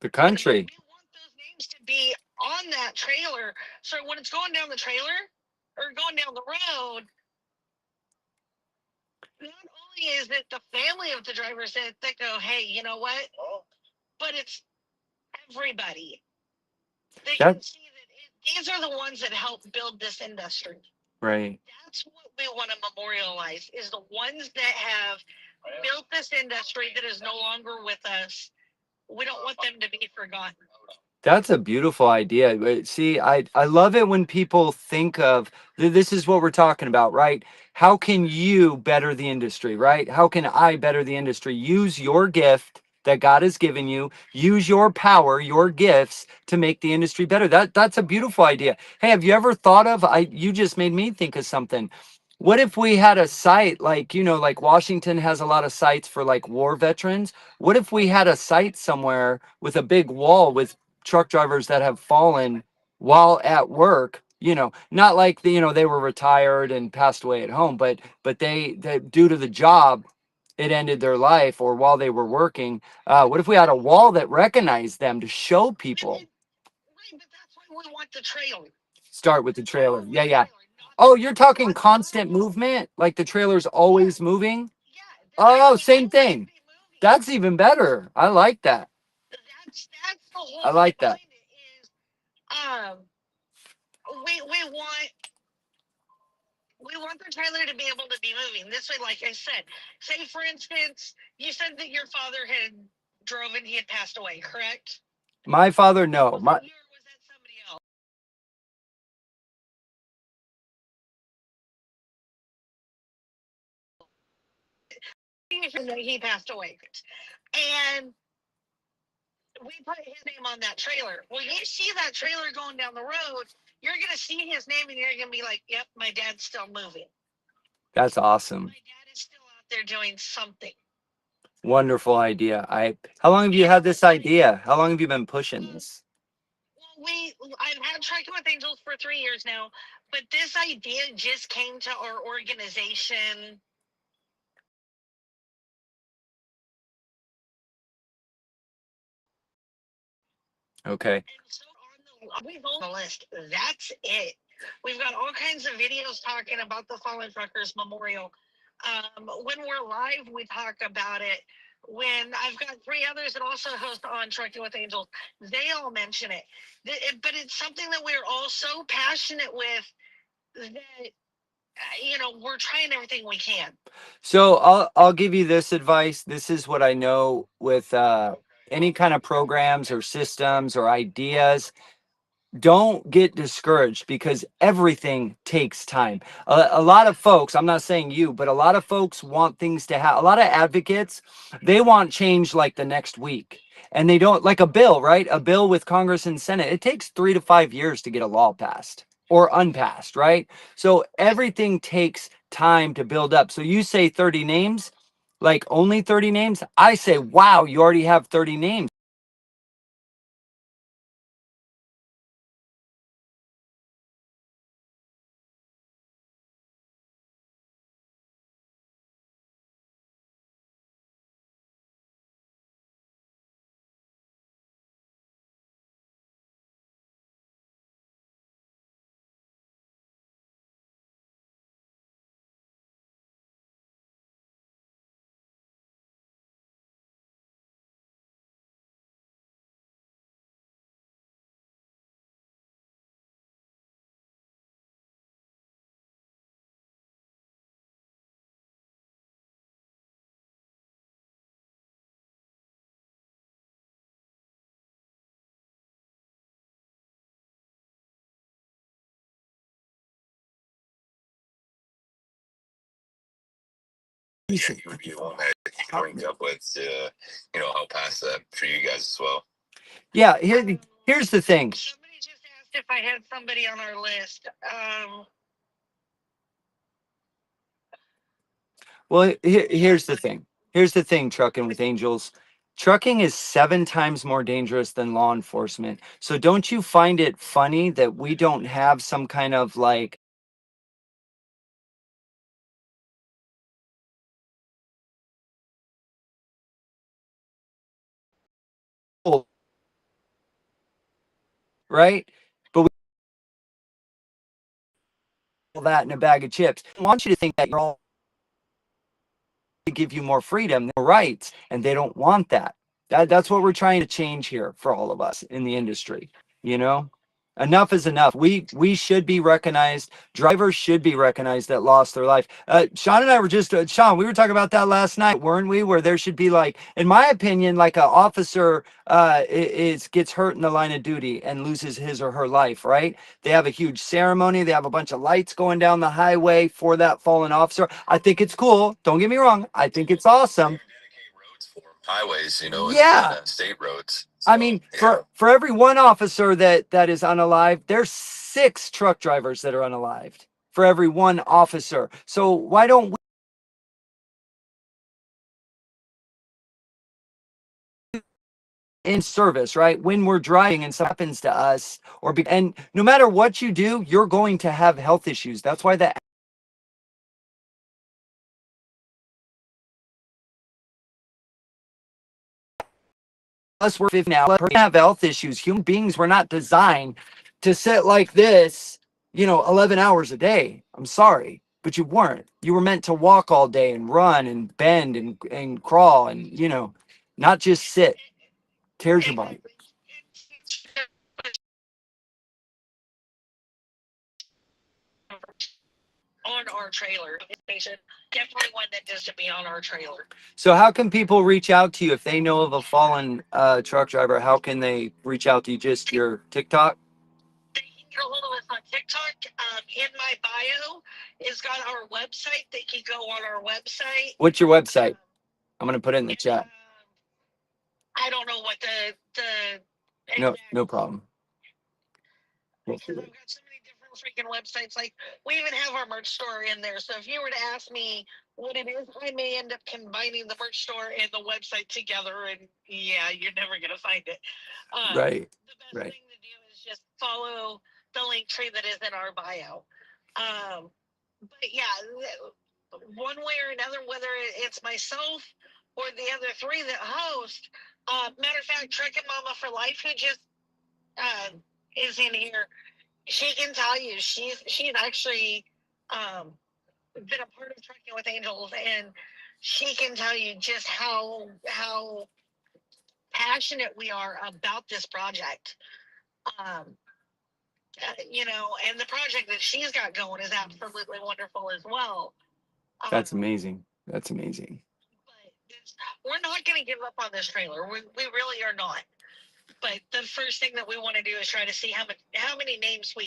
the country. We want those names to be on that trailer. So when it's going down the trailer or going down the road, not only is it the family of the drivers that go, hey, you know what? But it's everybody. They That can see that these are the ones that help build this industry. right. That's what we want to memorialize, is the ones that have built this industry that is no longer with us. We don't want them to be forgotten. That's a beautiful idea. But see, I love it when people think of this is what we're talking about, right? How can you better the industry, right? How can I better the industry? Use your gift that God has given you. Use your power, your gifts to make the industry better. That's a beautiful idea. Hey, have you ever thought of, you just made me think of something. What if we had a site like, like Washington has a lot of sites for like war veterans? What if we had a site somewhere with a big wall with truck drivers that have fallen while at work? Not like they were retired and passed away at home, but they due to the job, it ended their life, or while they were working. What if we had a wall that recognized them to show people? Right, but that's why we want the trailer. Start with the trailer. Yeah, yeah. Oh, you're talking constant movement? Like the trailer's always moving? Yeah. Oh, same thing. That's even better. I like that. That's the whole I like that. point is um we want the trailer to be able to be moving. This way, like I said, say for instance, you said that your father had drove and he had passed away, correct? My father, no. Was that you or was that somebody else? He passed away. And we put his name on that trailer. Well, you see that trailer going down the road, you're going to see his name and you're going to be like, yep, my dad's still moving. That's awesome. My dad is still out there doing something. Wonderful idea. How long have you had this idea? How long have you been pushing this? Well, I've had Trucking with Angels for 3 years now, but this idea just came to our organization. Okay. And so we've on the list. That's it. We've got all kinds of videos talking about the Fallen Truckers Memorial. When we're live, we talk about it. When I've got 3 others that also host on Trucking with Angels, they all mention it. But it's something that we're all so passionate with that we're trying everything we can. So I'll give you this advice. This is what I know with any kind of programs or systems or ideas. Don't get discouraged because everything takes time. A lot of folks, I'm not saying you, but a lot of folks want things to have, a lot of advocates, they want change like the next week. And they don't, like a bill, right? A bill with Congress and Senate, it takes 3 to 5 years to get a law passed or unpassed, right? So everything takes time to build up. So you say 30 names, like only 30 names. I say, wow, you already have 30 names. You want to link up with, help pass that for you guys as well. Yeah, here's the thing. Somebody just asked if I had somebody on our list. Well, here's the thing. Here's the thing, Trucking with Angels. Trucking is 7 times more dangerous than law enforcement. So don't you find it funny that we don't have some kind of like right? But we all that in a bag of chips. I want you to think that you're all to give you more freedom, more rights, and they don't want that. That's what we're trying to change here for all of us in the industry. You know, enough is enough. We should be recognized. Drivers should be recognized that lost their life. Sean and I were just Sean. We were talking about that last night, weren't we? Where there should be like, in my opinion, like an officer gets hurt in the line of duty and loses his or her life. Right? They have a huge ceremony. They have a bunch of lights going down the highway for that fallen officer. I think it's cool. Don't get me wrong. I think it's awesome. highways, you know, Yeah. and state roads. I So, mean, yeah. for every one officer that is unalived, there's 6 truck drivers that are unalived for every one officer. So why don't we in service, right? When we're driving and something happens to us, and no matter what you do, you're going to have health issues. That's why the us we're 50 now have health issues. Human beings were not designed to sit like this, 11 hours a day. I'm sorry, but you weren't. You were meant to walk all day and run and bend and crawl and, not just sit. Tears your body. On our trailer. Definitely one that does to be on our trailer. So how can people reach out to you if they know of a fallen truck driver? How can they reach out to you? Just your TikTok? They can get a hold of us on TikTok. In my bio, it's got our website. They can go on our website. What's your website? I'm gonna put it in the chat. I don't know what the No problem. because I've got so many different freaking websites. Like we even have our merch store in there. So if you were to ask me what it is, I may end up combining the merch store and the website together, and yeah, you're never gonna find it. Right. The best Right. thing to do is just follow the link tree that is in our bio. But yeah, one way or another, whether it's myself or the other 3 that host. Matter of fact, Trucking Mama for Life, who just uh, is in here, she can tell you she's actually been a part of Trucking with Angels, and she can tell you just how passionate we are about this project. And the project that she's got going is absolutely wonderful as well. That's amazing. That's amazing. But we're not going to give up on this trailer. We really are not. But the first thing that we want to do is try to see how many names we.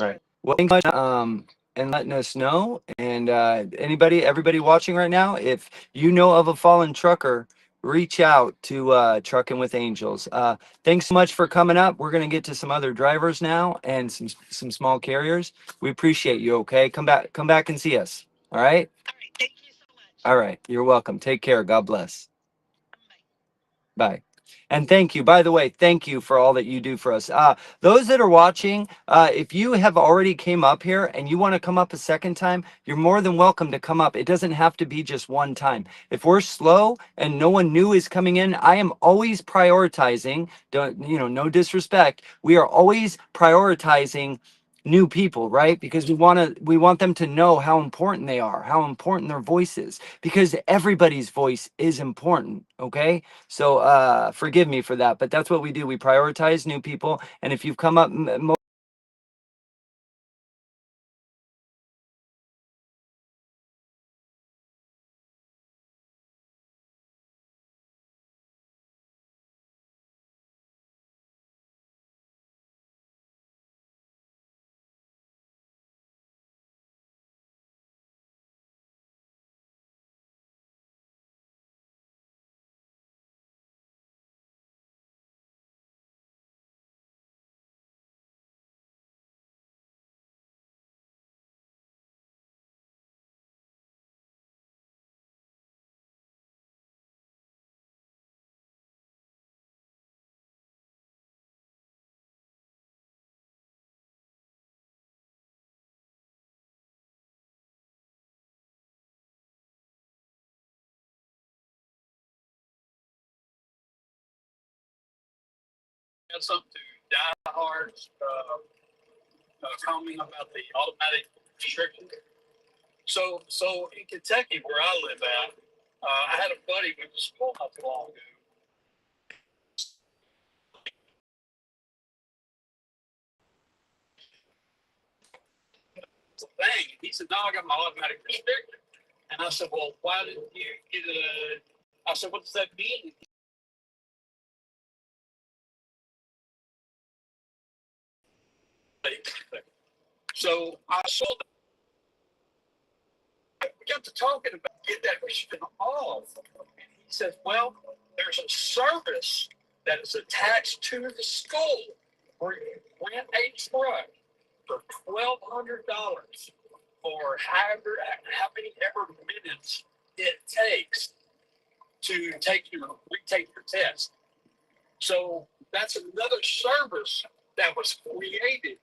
Right. Well, thank you much, and letting us know. And everybody watching right now, if you know of a fallen trucker, reach out to Trucking with Angels. Thanks so much for coming up. We're gonna get to some other drivers now and some small carriers. We appreciate you. Okay, come back and see us. All right. All right. Thank you so much. All right. You're welcome. Take care. God bless. Bye. Bye. And thank you. By the way, thank you for all that you do for us. Those that are watching, if you have already came up here and you want to come up a second time, you're more than welcome to come up. It doesn't have to be just one time. If we're slow and no one new is coming in, I am always prioritizing, no disrespect. We are always prioritizing new people, right? Because we want them to know how important they are, how important their voice is, because everybody's voice is important, okay? So forgive me for that, but that's what we do. We prioritize new people. And if you've come up Got something to diehards commenting about the automatic restriction. So in Kentucky, where I live at, I had a buddy went to school not too long ago. So dang, he said, "No, I got my automatic restriction." And I said, "Well, why didn't you get a?" I said, "What does that mean?" So I saw we got to talking about get that restriction off. And he says, well, there's a service that is attached to the school where you rent a truck for $1,200 for how many ever minutes it takes to retake your test. So that's another service that was created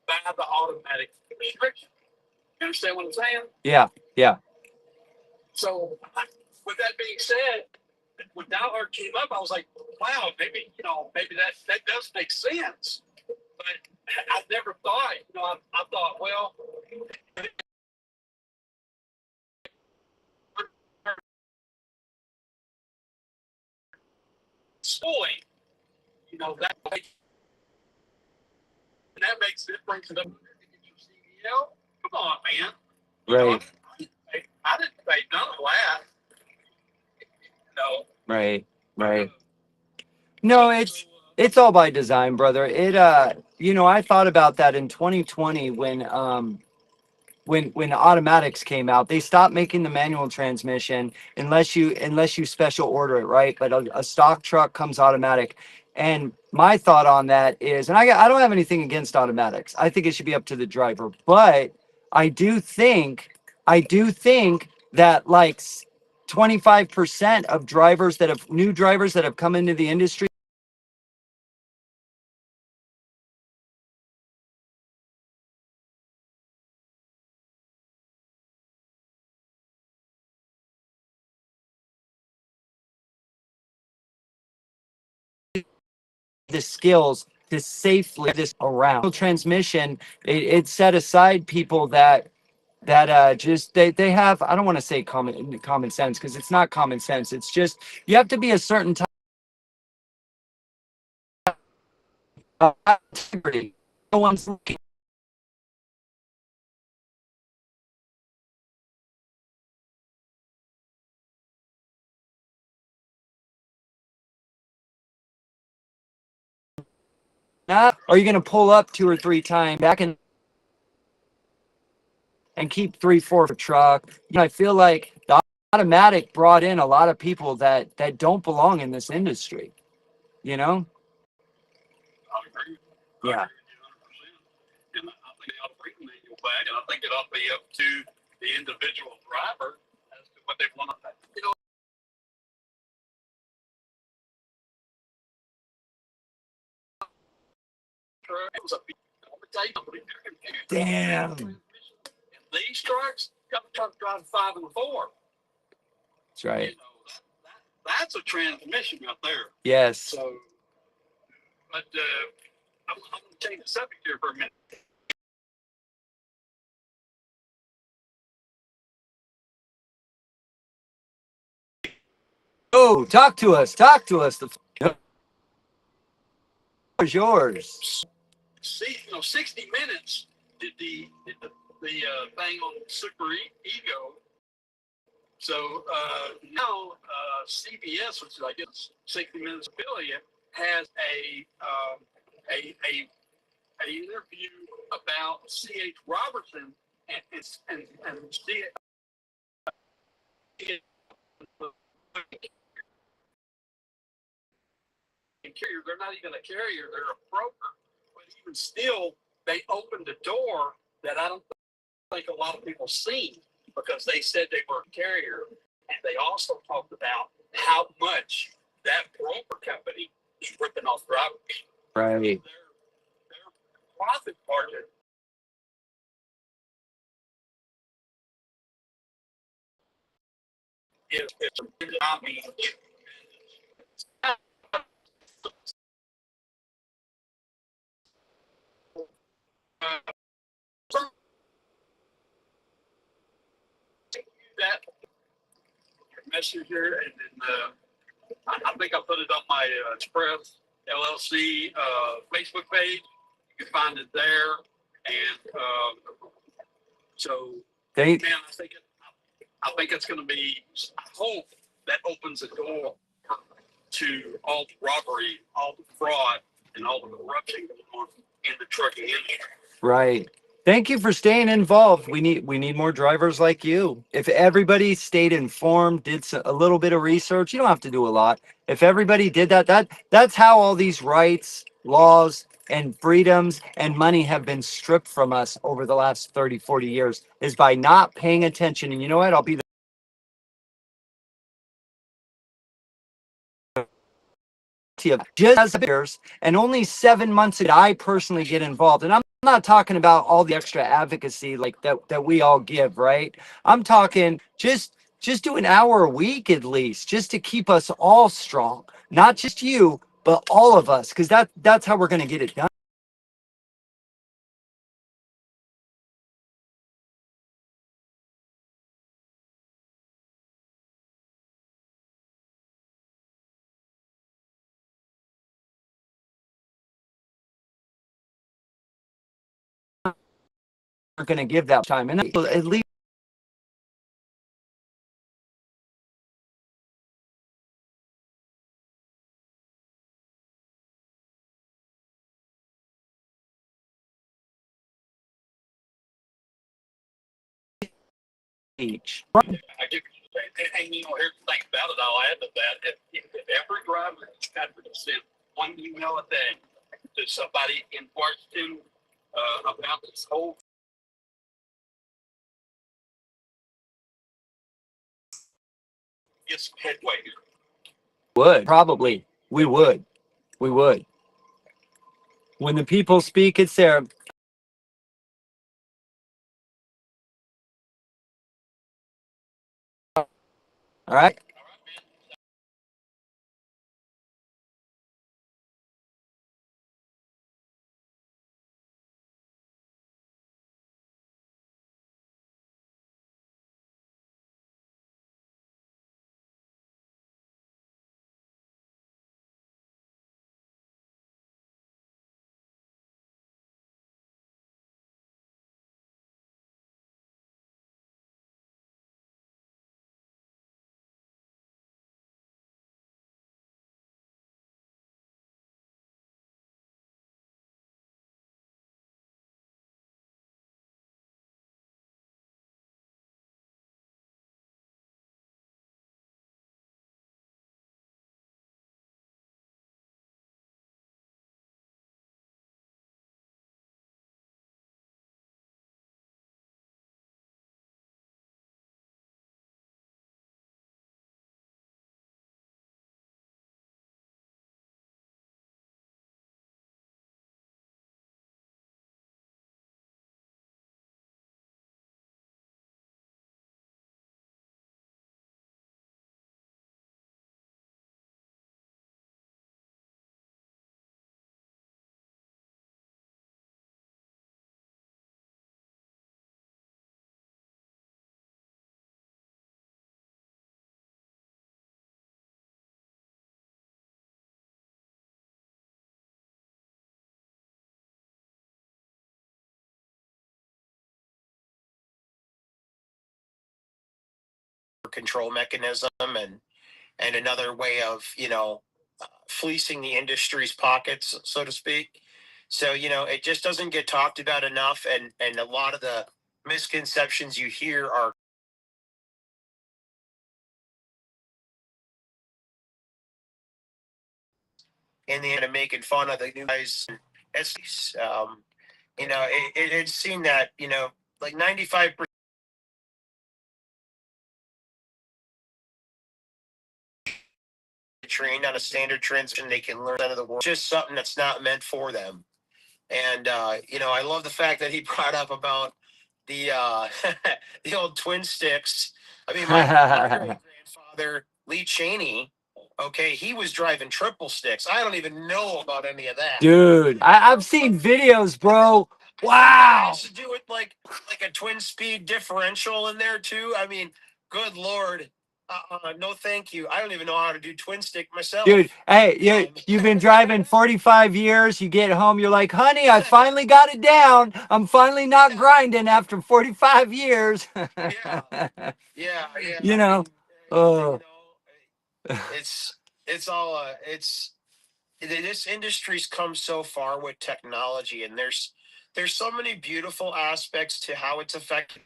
by the automatic restriction. You understand what I'm saying? Yeah, yeah. So with that being said, when Dollar came up, I was like, wow, maybe that does make sense. But I never thought, I thought, well, schooling, that makes it brings it up. CDL. Come on, man. Right. I didn't pay none of that. No. Right. Right. No, it's all by design, brother. It I thought about that in 2020 when the automatics came out. They stopped making the manual transmission unless you special order it, right? But a stock truck comes automatic. And my thought on that is, and I don't have anything against automatics. I think it should be up to the driver, but I do think that like 25% of new drivers that have come into the industry the skills to safely this around transmission. It set aside people that just they have, I don't want to say common sense, because it's not common sense. It's just you have to be a certain type of integrity. No one's looking. Not, are you going to pull up 2 or 3 times back and keep 3, 4 for truck? I feel like the automatic brought in a lot of people that don't belong in this industry. You know? I agree. Yeah. And I think they ought to bring the manual back, and I think it ought to be up to the individual driver as to what they want to. It was a big Damn. And these trucks, got the truck driving 5 and 4. That's right. That's a transmission out there. Yes. So, but I'm going to change the subject here for a minute. Oh, talk to us. Talk to us. The floor is yours. See, 60 Minutes did the thing on Super Ego. So now CBS, which is I guess 60 Minutes affiliate, has a interview about C.H. Robertson and C.H. Carrier. They're not even a carrier; they're a broker. But even still, they opened a door that I don't think a lot of people see, because they said they were a carrier, and they also talked about how much that broker company is ripping off drivers. Right. Their profit margin is I mean, that messenger, and then I think I put it on my Express LLC Facebook page. You can find it there, and so They, man, I think it's going to be. I hope that opens the door to all the robbery, all the fraud, and all the corruption going on in the trucking industry. right. Thank you for staying involved. We need more drivers like you. If everybody stayed informed, did a little bit of research, you don't have to do a lot. If everybody did that, that's how all these rights, laws, and freedoms and money have been stripped from us over the last 30, 40 years, is by not paying attention. And you know what? I'll be just as years, and only 7 months did I personally get involved. And I'm not talking about all the extra advocacy like that we all give, right? I'm talking just do an hour a week at least, just to keep us all strong, not just you, but all of us, because that's how we're going to get it done. We're going to give that time, and at least each. I do. And here's the thing about it. I'll add to that. If every driver in this country sent one email a day to somebody in Washington about this whole, get some headway here. Would probably we would. When the people speak, it's there. All right. Control mechanism and another way of fleecing the industry's pockets, so to speak. So it just doesn't get talked about enough, and a lot of the misconceptions you hear are in the end of making fun of the new guys. It's it's seen that like 95% trained on a standard transmission, they can learn out of the world. Just something that's not meant for them. And I love the fact that he brought up about the the old twin sticks. I mean, my great grandfather Lee Cheney. Okay, he was driving triple sticks. I don't even know about any of that. Dude, I've seen videos, bro. I Wow. used to do it like a twin speed differential in there too. I mean, good lord. No, thank you. I don't even know how to do twin stick myself. Dude, hey, you've been driving 45 years. You get home, you're like, honey, I finally got it down. I'm finally not grinding after 45 years. Yeah. You know, oh, it's all it's this industry's come so far with technology, and there's so many beautiful aspects to how it's affecting.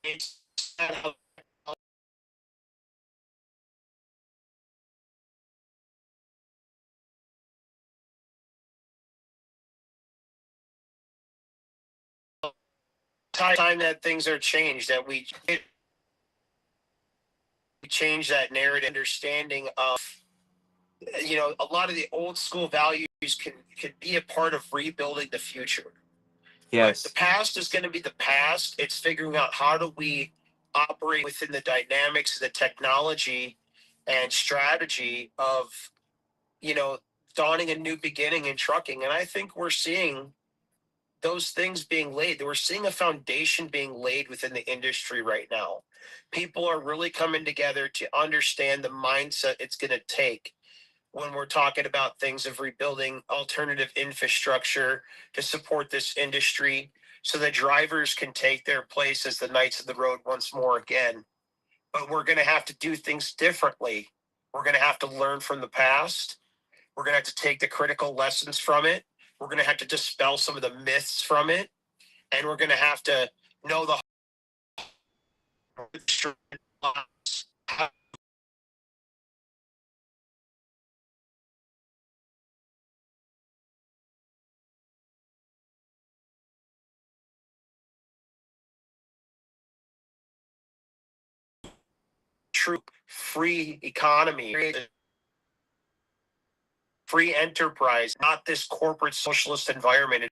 It's time that things are changed, that we change that narrative understanding of, you know, a lot of the old school values can be a part of rebuilding the future. But the Yes. past is going to be the past. It's figuring out how do we operate within the dynamics of the technology and strategy of, you know, dawning a new beginning in trucking. And I think we're seeing those things being laid. We're seeing a foundation being laid within the industry right now. People are really coming together to understand the mindset it's going to take when we're talking about things of rebuilding alternative infrastructure to support this industry so that drivers can take their place as the knights of the road once more again. But we're going to have to do things differently. We're going to have to learn from the past. We're going to have to take the critical lessons from it. We're going to have to dispel some of the myths from it. And we're going to have to know the true free economy, free enterprise, not this corporate socialist environment.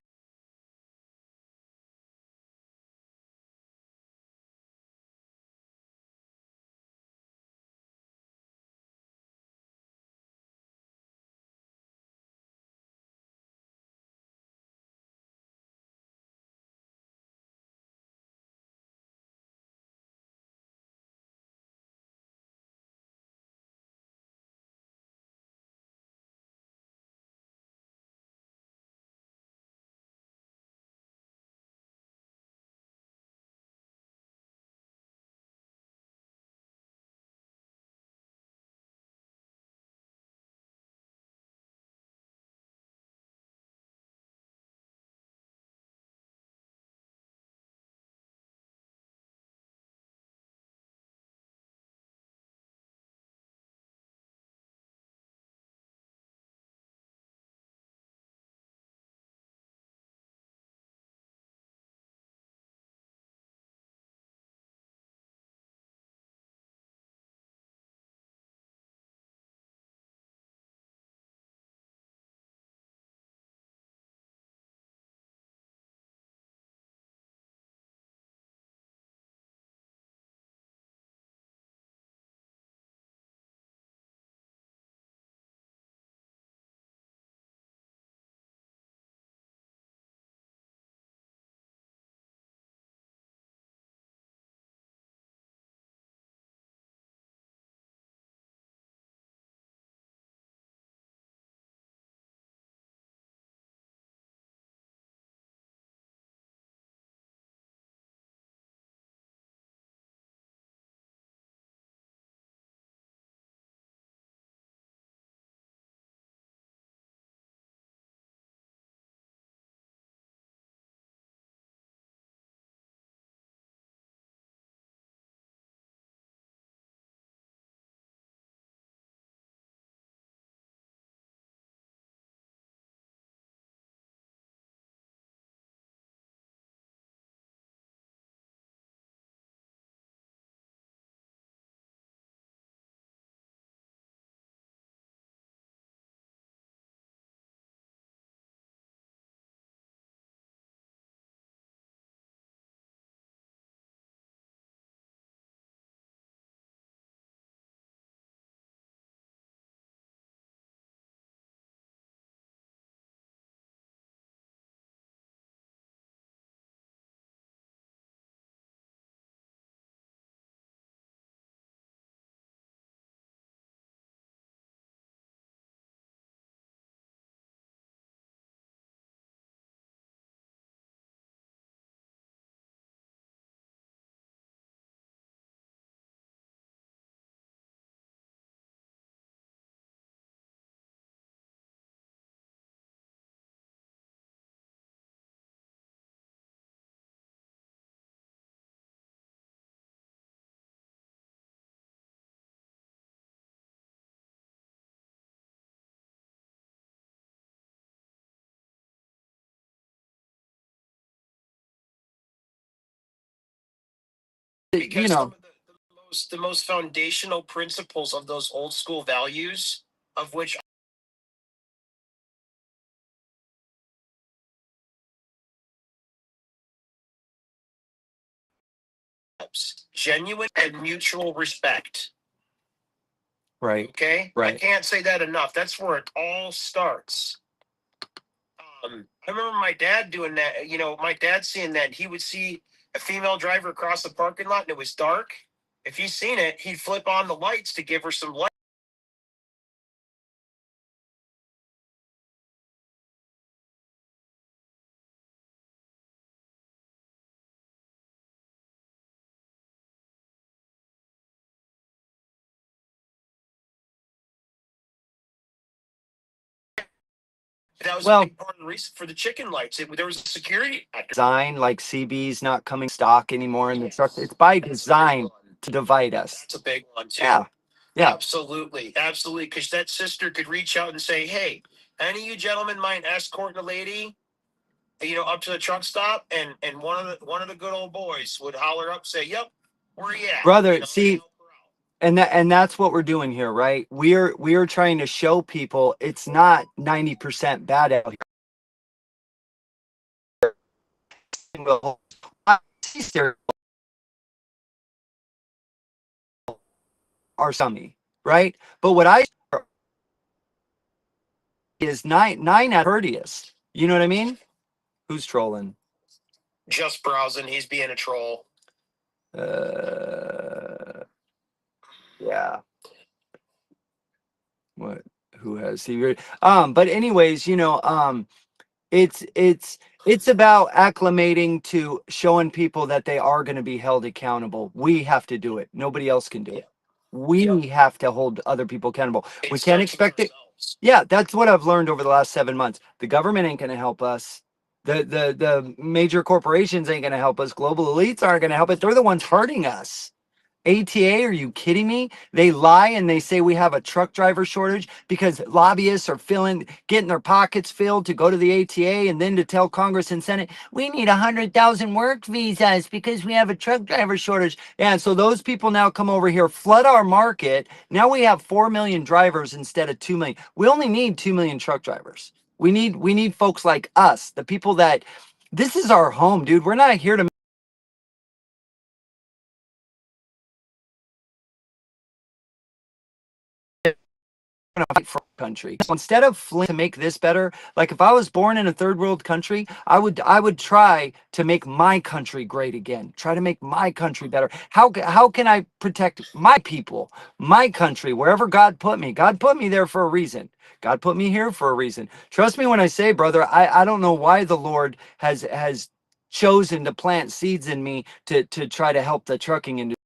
Because you some know, of the most foundational principles of those old school values, of which genuine and mutual respect. right, Okay, I right. can't say that enough. That's where it all starts. I remember my dad doing that. You know, my dad seeing that. He would see a female driver across the parking lot and it was dark. If he's seen it, he'd flip on the lights to give her some light. That was Well, a big part of the reason for the chicken lights. There was a security factor. design like CB's not coming stock anymore in the truck. It's by design to divide us. That's a big one too. Yeah. Yeah. Absolutely. Absolutely. Because that sister could reach out and say, hey, any of you gentlemen mind escorting a lady, you know, up to the truck stop? And one of the good old boys would holler up, say, yep, where you at? Brother, You know, see, and that's what we're doing here, right? We're trying to show people it's not 90% bad out here. Are some, right? But what I is nine at courteous. You know what I mean? Who's trolling? just browsing. He's being a troll. Yeah. What? Who has he? But anyways, it's about acclimating to showing people that they are going to be held accountable. We have to do it. Nobody else can do it. We have to hold other people accountable. We can't expect it. Yeah, that's what I've learned over the last 7 months. The government ain't going to help us. The major corporations ain't going to help us. Global elites aren't going to help us. They're the ones hurting us. ATA, are you kidding me? They lie and they say we have a truck driver shortage because lobbyists are getting their pockets filled to go to the ATA and then to tell Congress and Senate, we need 100,000 work visas because we have a truck driver shortage. Yeah, and so those people now come over here, flood our market. Now we have 4 million drivers instead of 2 million. We only need 2 million truck drivers. We need folks like us, the people that this is our home, dude. We're not here to fight for our country. So instead of fleeing to make this better, like if I was born in a third world country, I would try to make my country great again. Try to make my country better. How can I protect my people, my country, wherever God put me? God put me there for a reason. God put me here for a reason. Trust me when I say, brother, I don't know why the Lord has chosen to plant seeds in me to try to help the trucking industry.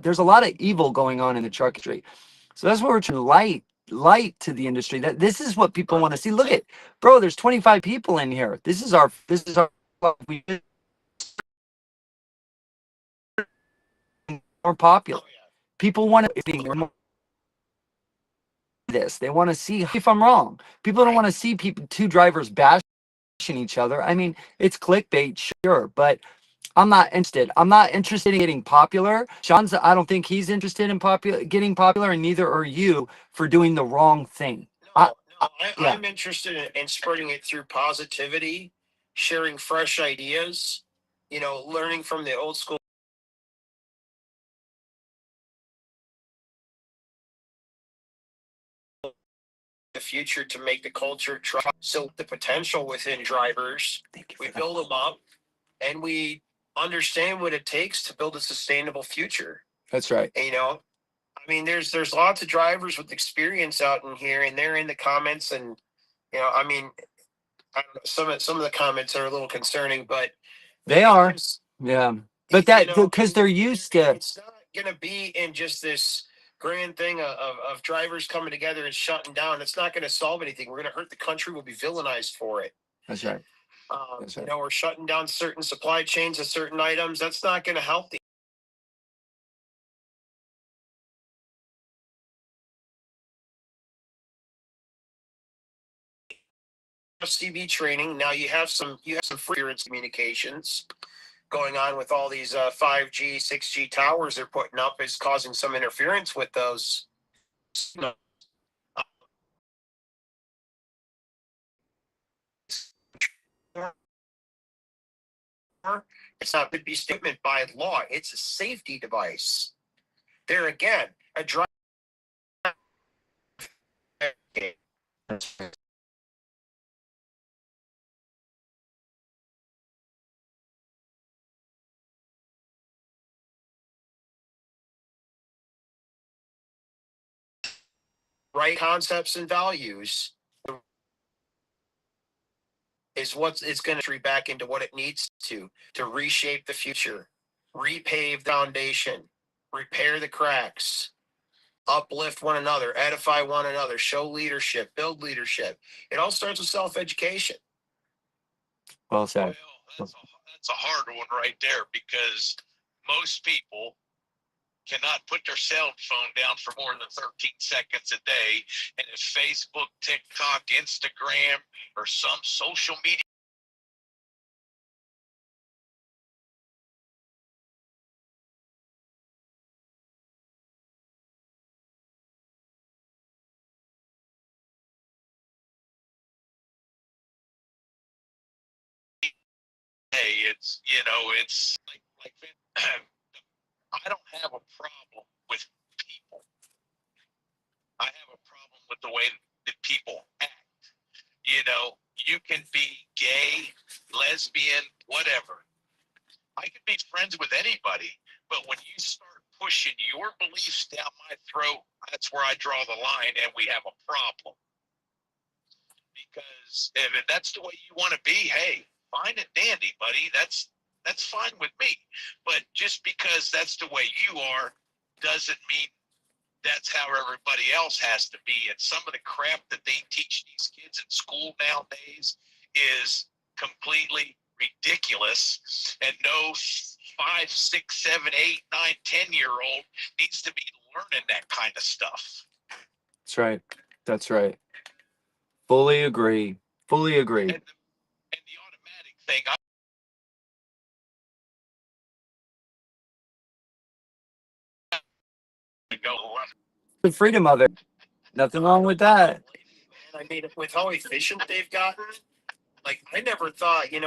There's a lot of evil going on in the truck industry. So that's what we're trying to light to the industry. That this is what people want to see. Look at, bro, there's 25 people in here. This is our we more popular. People want to be more this. They want to see if I'm wrong. People don't want to see two drivers bashing each other. I mean, it's clickbait, sure, but I'm not interested. I'm not interested in getting popular. I don't think he's interested in getting popular, and neither are you for doing the wrong thing. I'm interested in spreading it through positivity, sharing fresh ideas, you know, learning from the old school. The future to make the culture truck. So the potential within drivers, we build them up and we understand what it takes to build a sustainable future. That's right. And, you know, I mean, there's lots of drivers with experience out in here, and they're in the comments, and you know, I mean, I don't know, some of the comments are a little concerning, but They are, yeah. But that because they're used to. It's not going to be in just this grand thing of drivers coming together and shutting down. It's not going to solve anything. We're going to hurt the country. We'll be villainized for it. That's right. You know, we're shutting down certain supply chains of certain items. That's not going to help the CB training. Now you have some free communications going on with all these 5G, 6G towers they're putting up is causing some interference with those. It's not to be statement by law. It's a safety device. There again, a driver. Right concepts and values is what it's going to back into what it needs to reshape the future, repave the foundation, repair the cracks, uplift one another, edify one another, show leadership, build leadership. It all starts with self-education. Well said. Well, that's a hard one right there, because most people cannot put their cell phone down for more than 13 seconds a day. And if Facebook, TikTok, Instagram, or some social media, hey, it's, it's like I don't have a problem with people. I have a problem with the way that people act. You can be gay, lesbian, whatever. I can be friends with anybody, but when you start pushing your beliefs down my throat, that's where I draw the line, and we have a problem. Because if that's the way you want to be, hey, fine and dandy, buddy. That's fine with me. But just because that's the way you are doesn't mean that's how everybody else has to be. And some of the crap that they teach these kids in school nowadays is completely ridiculous. And no 5, 6, 7, 8, 9, 10-year-old needs to be learning that kind of stuff. That's right. That's right. Fully agree. Fully agree. And the automatic thing, go. The freedom of it. Nothing wrong with that. I mean, with how efficient they've gotten, like I never thought, I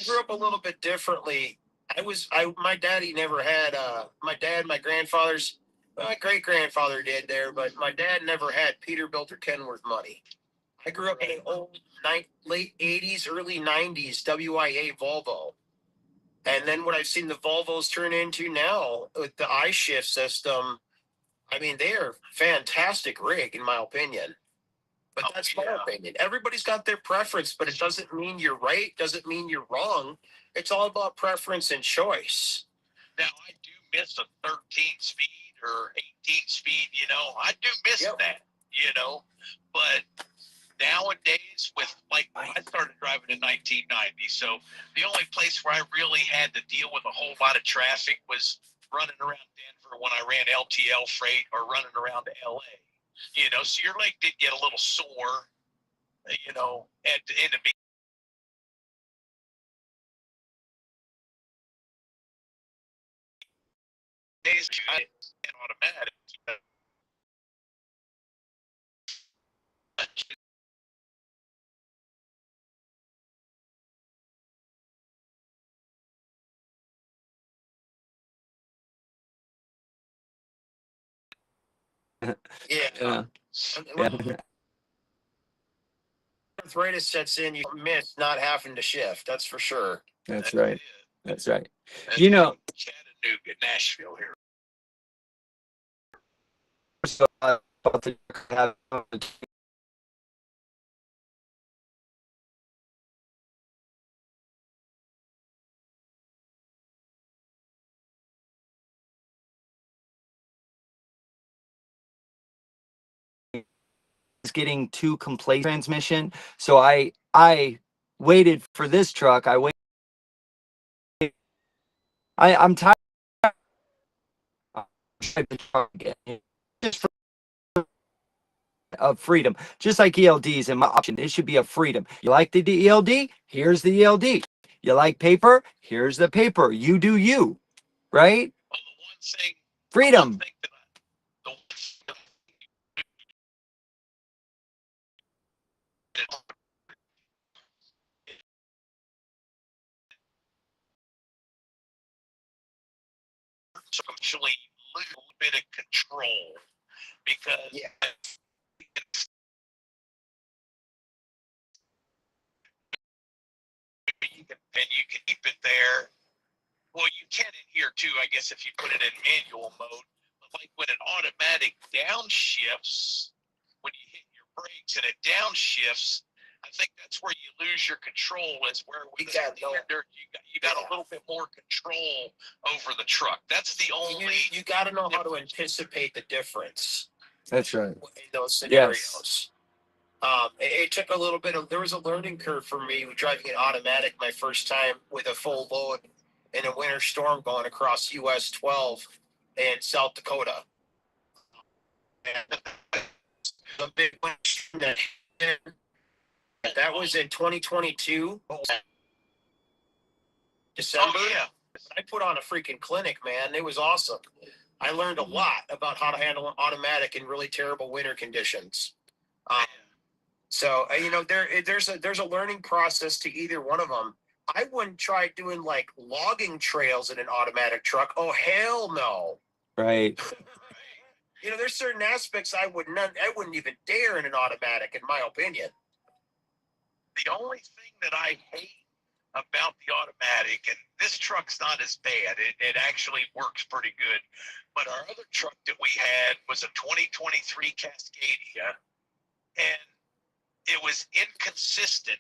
grew up a little bit differently. My daddy never had, my grandfather's, my great grandfather did there, but my dad never had Peterbilt or Kenworth money. I grew up in an old late 80s, early 90s WIA Volvo. And then what I've seen the Volvos turn into now with the iShift system, I mean, they are fantastic rig, in my opinion. But that's my opinion. Everybody's got their preference, but it doesn't mean you're right. Doesn't mean you're wrong. It's all about preference and choice. Now, I do miss a 13 speed or 18 speed, I do miss that, but nowadays I started driving in 1990. So the only place where I really had to deal with a whole lot of traffic was running around Denver when I ran LTL freight or running around to LA. So your leg did get a little sore, in the beginning. Days and automatic. Yeah. When arthritis sets in, you miss not having to shift. That's for sure. That's right. That's right. That's Chattanooga, Nashville here. So, about to have getting too complacent transmission. So I waited for this truck. I'm tired of the truck again. Just for of freedom. Just like ELDs and my option, it should be a freedom. You like the ELD? Here's the ELD. You like paper? Here's the paper. You do you, right? Well, the one thing, Freedom. that actually lose a little bit of control because you can keep it there. Well, you can in here too, I guess, if you put it in manual mode. But like when it automatic downshifts, when you hit your brakes and it downshifts, I think that's where you lose your control. Is where with the standard, you got a little bit more control over the truck. That's the only. You got to know how to anticipate the difference. That's right. In those scenarios. Yes. It took a little bit of, there was a learning curve for me driving it automatic my first time with a full load in a winter storm going across US 12 in South Dakota. And the big winter storm that was in 2022, December. Oh, yeah. I put on a freaking clinic, man. It was awesome. I learned a lot about how to handle an automatic in really terrible winter conditions. So you know, there's a learning process to either one of them. I wouldn't try doing like logging trails in an automatic truck. Oh hell no! Right. You know, there's certain aspects I wouldn't even dare in an automatic, in my opinion. The only thing that I hate about the automatic, and this truck's not as bad. It actually works pretty good. But our other truck that we had was a 2023 Cascadia, and it was inconsistent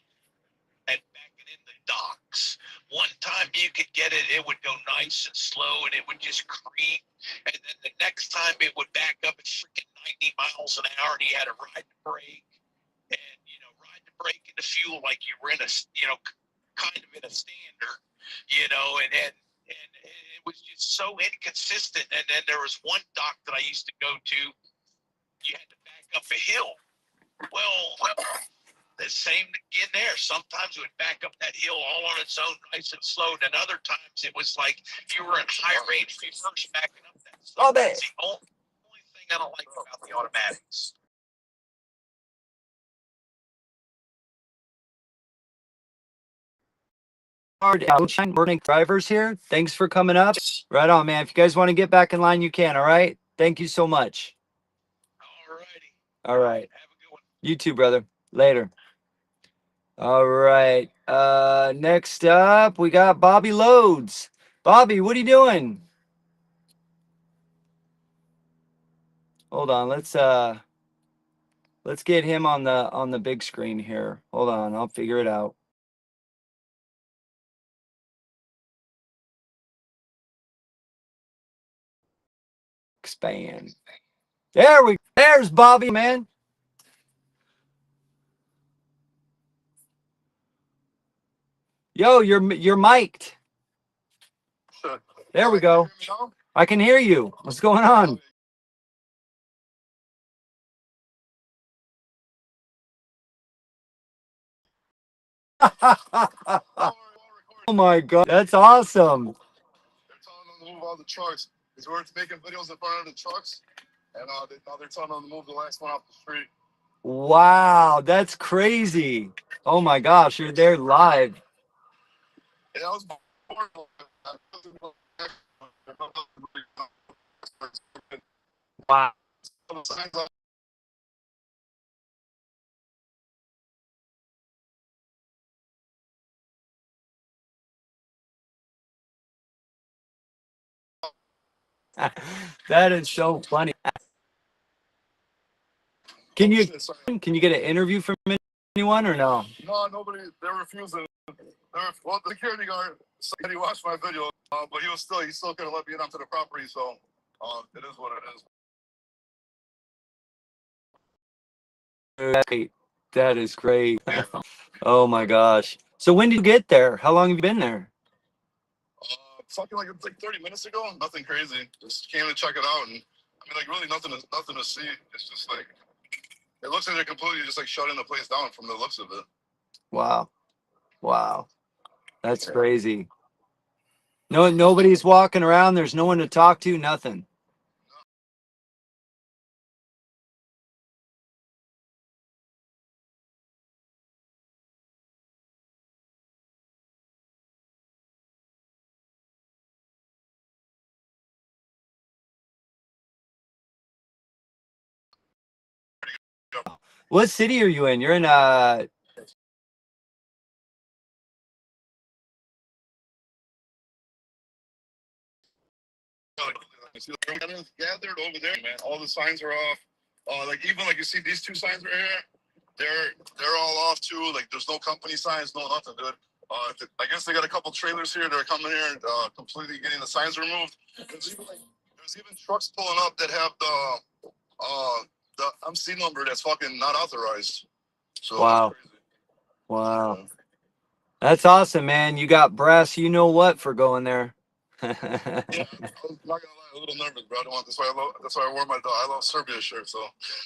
at backing in the docks. One time you could get it, it would go nice and slow, and it would just creep. And then the next time it would back up at freaking 90 miles an hour, and you had to ride the brake. And, you know, ride the brake into fuel like you were in a, you know, kind of in a standard, you know, and it was just so inconsistent. And then there was one dock that I used to go to, you had to back up a hill. Well, the same again there. Sometimes it would back up that hill all on its own, nice and slow. And other times it was like you were in high range reverse backing up that stuff. That's the only thing I don't like about the automatics. Hard outshine. We're drivers here. Thanks for coming up. Right on, man. If you guys want to get back in line, you can. All right. Thank you so much. All righty. All right. Have a good one. You too, brother. Later. All right. Next up, we got Bobby Loads. Bobby, what are you doing? Hold on. Let's get him on the big screen here. Hold on. I'll figure it out. Expand. There's Bobby, man. Yo, you're mic'd. There we go. I can hear you. What's going on? Oh my God, that's awesome. They're telling them to move all the trucks. Because we're making videos in front of the trucks, and now they're telling them to move the last one off the street. Wow, that's crazy. Oh my gosh, you're there live. And that was Wow. That is so funny. Can you get an interview from anyone or no? No, nobody. They're refusing. Well, the security guard said he watched my video, but he still couldn't let me in onto the property. So it is what it is. Great. That is great. Oh my gosh. So when did you get there? How long have you been there? Something like 30 minutes ago. Nothing crazy. Just came to check it out, and I mean, like really nothing to see. It's just like It looks like they're completely just like shutting the place down from the looks of it. Wow. Wow. That's crazy. No, nobody's walking around. There's no one to talk to, nothing. What city are you in? You're in Gathered over there, man. All the signs are off. Like even like you see these two signs right here, they're all off too. Like there's no company signs, no nothing, dude. I guess they got a couple trailers here that are coming here and completely getting the signs removed. There's even trucks pulling up that have the MC number that's fucking not authorized. So wow. that's crazy. Wow. That's awesome, man. You got brass, you know what, for going there. Yeah, I was not gonna lie, a little nervous, bro. I don't want that's why I wore my I love Serbia shirt. So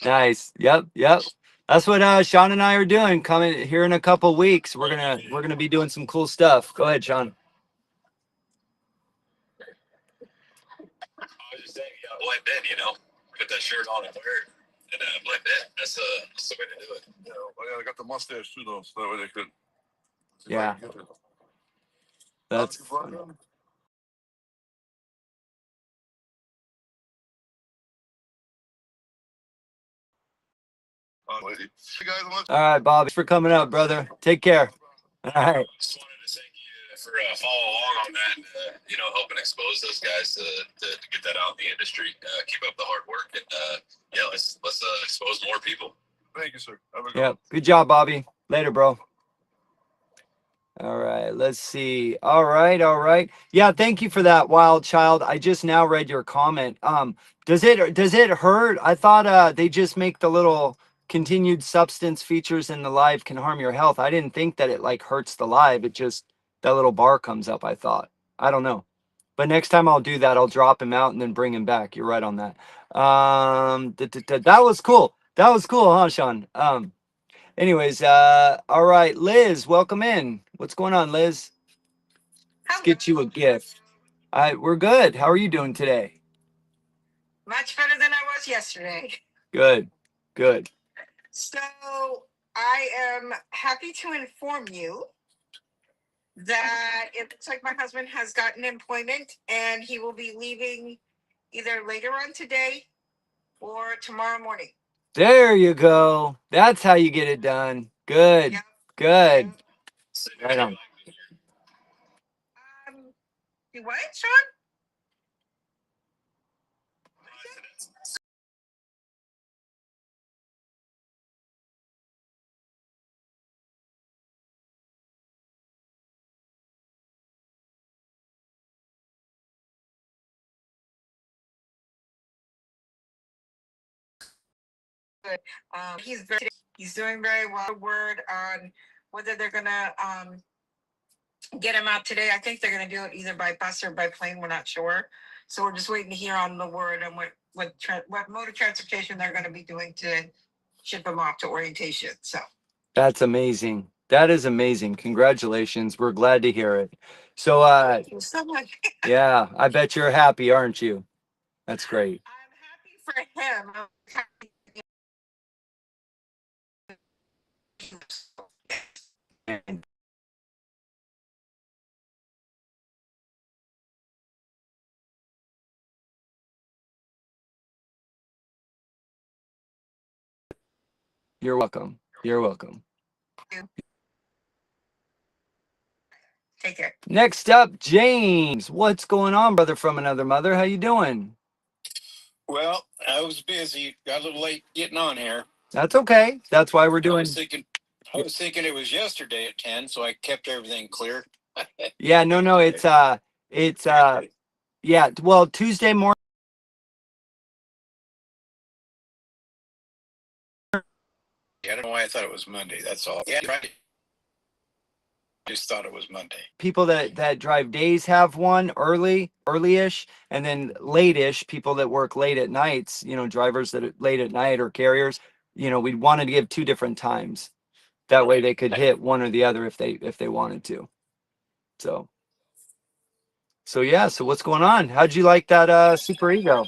Nice. Yep. Yep. That's what Sean and I are doing. Coming here in a couple weeks. We're gonna be doing some cool stuff. Go ahead, Sean. I was just saying, you gotta blend in, you know, put that shirt on and wear it, and blend in. That's the way to do it. yeah, well, yeah, I got the mustache too, though, so that way they could. Yeah. That's funny. Hey guys, all right, Bob. Thanks for coming up, brother. Take care. All right. Just wanted to thank you for following along on that, and, you know, helping expose those guys to get that out in the industry. Keep up the hard work, and yeah, let's expose more people. Thank you, sir. Have a good Yep. one. Good job, Bobby. Later, bro. All right, let's see. All right, all right. Yeah, thank you for that, Wild Child. I just now read your comment. Does it hurt? I thought they just make the little continued substance features in the live can harm your health. I didn't think that it like hurts the live. It just that little bar comes up, I thought. I don't know. But next time I'll do that. I'll drop him out and then bring him back. You're right on that. That was cool. That was cool, huh, Sean? Anyways, all right, Liz, welcome in. What's going on, Liz? Let's get you a gift. We're good. How are you doing today? Much better than I was yesterday. Good, good. So I am happy to inform you that it looks like my husband has gotten employment and he will be leaving either later on today or tomorrow morning. There you go. That's how you get it done. Good, Yep. good. Yep. Right on. You what, Sean? He's doing very well. Word on whether they're gonna get him out today. I think they're gonna do it either by bus or by plane. We're not sure. So we're just waiting to hear on the word on what mode of transportation they're gonna be doing to ship him off to orientation. So That's amazing. That is amazing. Congratulations. We're glad to hear it. So thank you so much. yeah, I bet you're happy, aren't you? That's great. I'm happy for him. I'm happy. You're welcome. You're welcome. Take care. Next up, James. What's going on, brother from another mother? How you doing? Well, I was busy. Got a little late getting on here. That's okay. That's why we're I doing. was thinking it was yesterday at 10, so I kept everything clear. Yeah, no, it's yeah, well, Tuesday morning. Yeah, I don't know why I thought it was Monday. That's all. Yeah, right. Just thought it was Monday. People that drive days have one early-ish, and then late-ish, people that work late at nights, you know, drivers that are late at night or carriers, you know, we'd want to give 2 different times. That way they could hit one or the other if they wanted to. So yeah, so what's going on? How'd you like that Super Ego?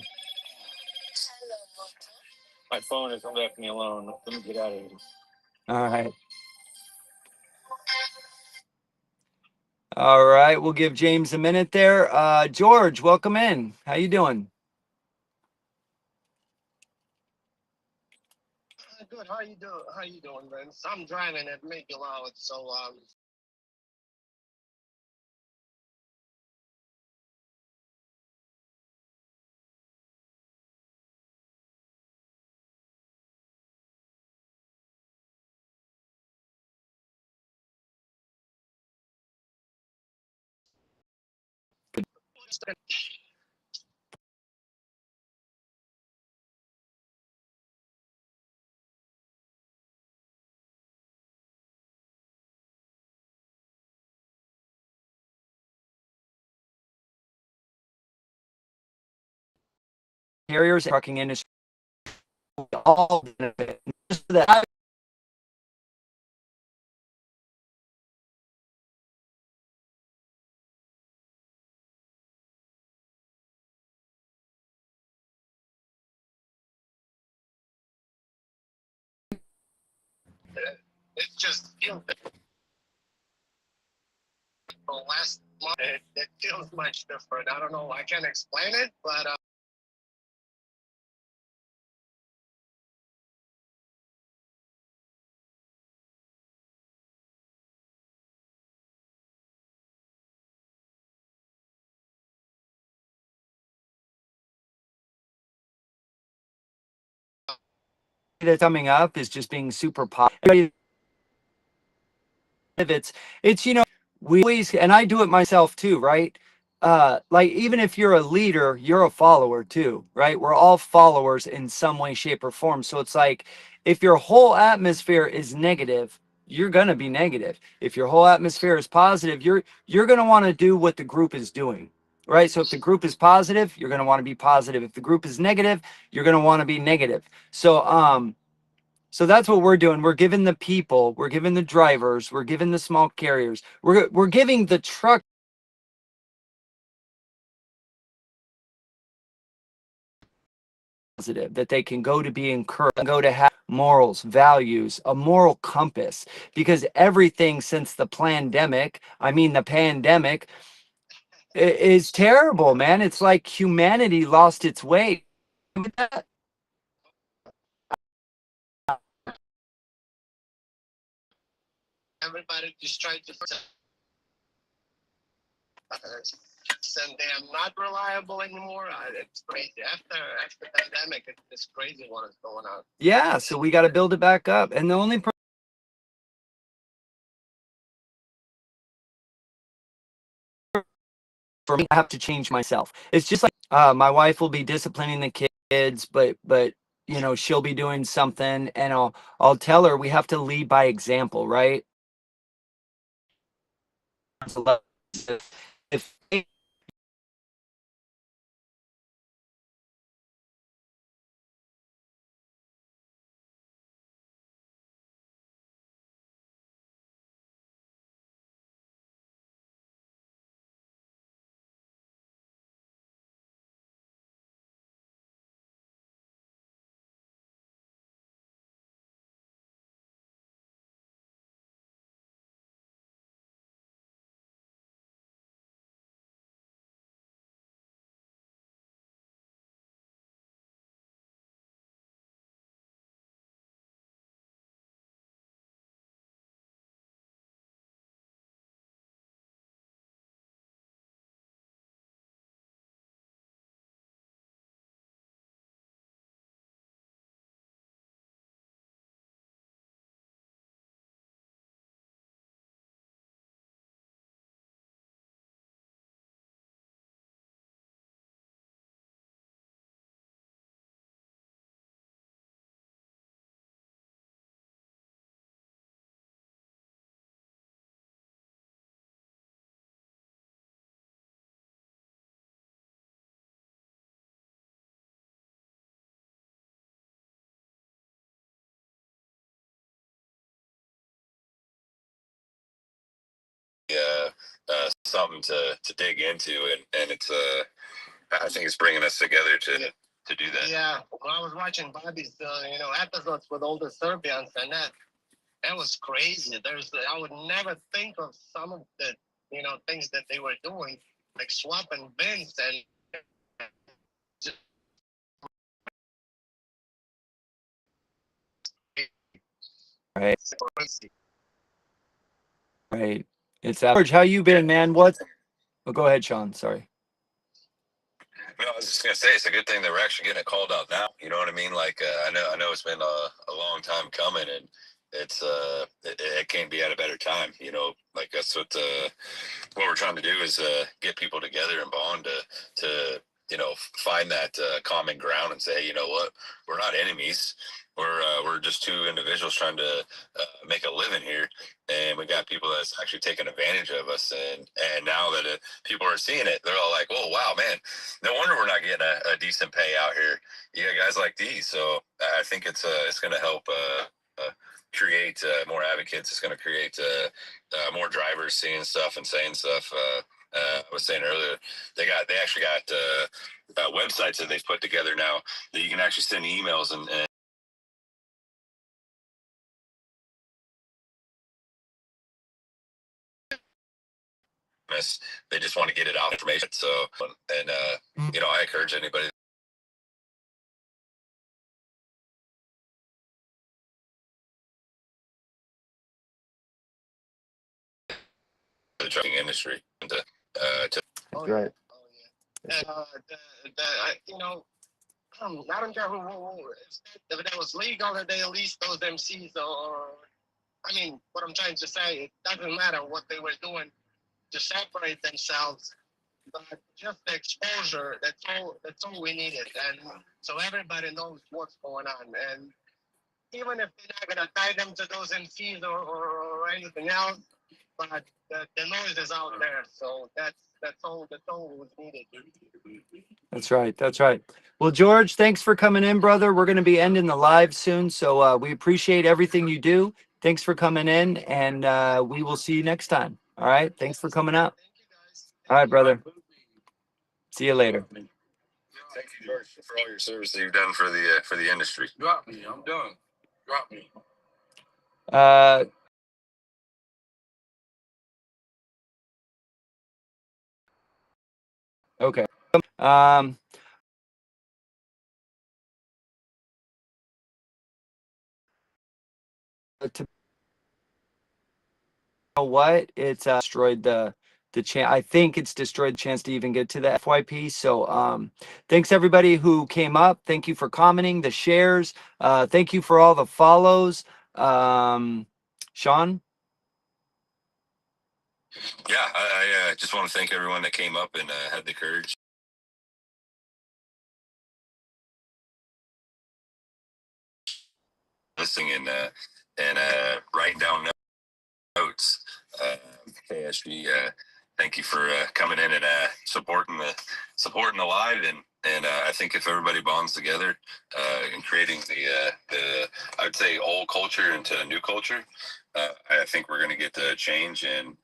My phone has left me alone. Let me get out of here. All right. All right, we'll give James a minute there. George, welcome in. How you doing? Good. How you doing? How you doing, Vince? I'm driving at Make Allowance, so Carriers, trucking industry, all benefit. Just that it's just the last month. It feels much different. I don't know. I can't explain it, but that's coming up is just being super positive. It's you know, we always, and I do it myself too, right? Like even if you're a leader, you're a follower too, right? We're all followers in some way, shape, or form. So it's like if your whole atmosphere is negative, you're gonna be negative. If your whole atmosphere is positive, you're gonna want to do what the group is doing. Right. So if the group is positive, you're going to want to be positive. If the group is negative, you're going to want to be negative. So that's what we're doing. We're giving the people, we're giving the drivers, we're giving the small carriers, we're giving the truck positive that they can go to be encouraged, go to have morals, values, a moral compass. Because everything since the pandemic, the pandemic is terrible, man. It's like humanity lost its way. everybody just tried to and they're not reliable anymore. It's crazy. After the pandemic, it's crazy what is going on. Yeah, so we got to build it back up. And the only for me, I have to change myself. It's just like my wife will be disciplining the kids, but you know she'll be doing something, and I'll tell her we have to lead by example, right? If something to dig into, and it's I think it's bringing us together to do that. Yeah, when I was watching Bobby's, episodes with all the Serbians, and that was crazy. I would never think of some of the, things that they were doing, like swapping bins and. Right. Right. It's George. How you been, man? What? Oh, go ahead, Sean. Sorry. No, I was just gonna say it's a good thing that we're actually getting it called out now. You know what I mean? Like I know it's been a long time coming, and it's it can't be at a better time. You know, like that's what we're trying to do is get people together and bond to find that common ground and say, hey, you know what, we're not enemies. We're just two individuals trying to make a living here, and we got people that's actually taking advantage of us. And now that people are seeing it, they're all like, "Oh, wow, man! No wonder we're not getting a decent pay out here. You got guys like these." So I think it's going to help create more advocates. It's going to create more drivers seeing stuff and saying stuff. I was saying earlier, they actually got websites that they've put together now that you can actually send emails and they just want to get it out information. So, and I encourage anybody in the trucking industry to That's right. And, I don't care if that was legal, that they released those MCs, or, what I'm trying to say, it doesn't matter what they were doing to separate themselves, but just the exposure, that's all we needed. And so everybody knows what's going on. And even if they're not going to tie them to those MCs or anything else, but the noise is out there. So that's all was needed. That's right. That's right. Well, George, thanks for coming in, brother. We're going to be ending the live soon, so we appreciate everything you do. Thanks for coming in, and we will see you next time. All right. Thanks for coming out. All right, brother. See you later. thank you, George, for all your service that you've done for the industry. Drop me. I'm done. Drop me. Uh, okay. Um, to know what? It's destroyed the chance. I think it's destroyed the chance to even get to the FYP. So thanks everybody who came up. Thank you for commenting, the shares. Thank you for all the follows. Sean? Yeah, I just want to thank everyone that came up and had the courage listening and writing down notes. KSG, thank you for coming in and supporting the live, and I think if everybody bonds together and creating the I would say old culture into a new culture, I think we're going to get the change and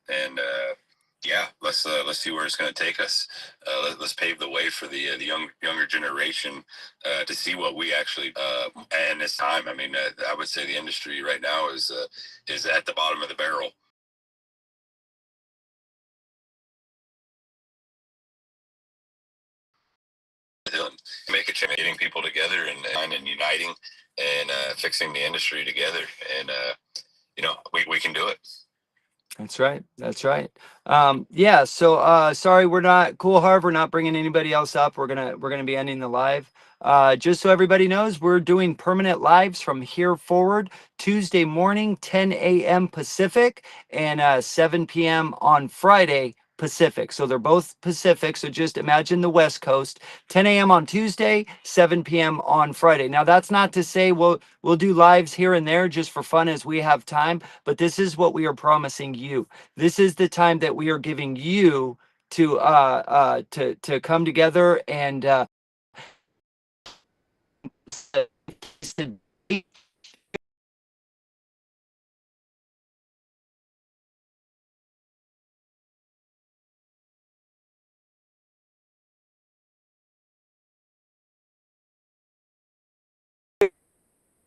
yeah, let's see where it's going to take us. Let's pave the way for the younger generation to see what we actually and this time. I mean, I would say the industry right now is at the bottom of the barrel. Make a change, getting people together and uniting and fixing the industry together, and we can do it. That's right. That's right. Yeah. So sorry, we're not Cool Harv. We're not bringing anybody else up. We're gonna be ending the live. Just so everybody knows, we're doing permanent lives from here forward. Tuesday morning, 10 a.m. Pacific, and 7 p.m. on Friday Pacific. So they're both Pacific. So just imagine the West Coast. 10 a.m. on Tuesday, 7 p.m. on Friday. Now that's not to say we'll do lives here and there just for fun as we have time, but this is what we are promising you. This is the time that we are giving you to come together and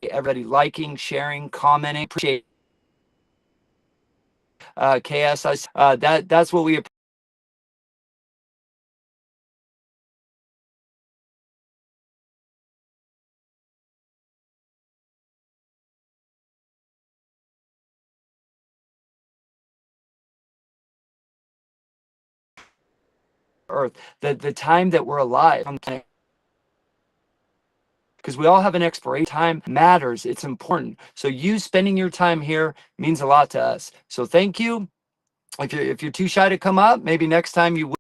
everybody liking, sharing, commenting. Appreciate KS. That's what we Earth. The time that we're alive on the planet, because we all have an expiration. Time matters. It's important. So you spending your time here means a lot to us. So thank you. If you're too shy to come up, maybe next time you will.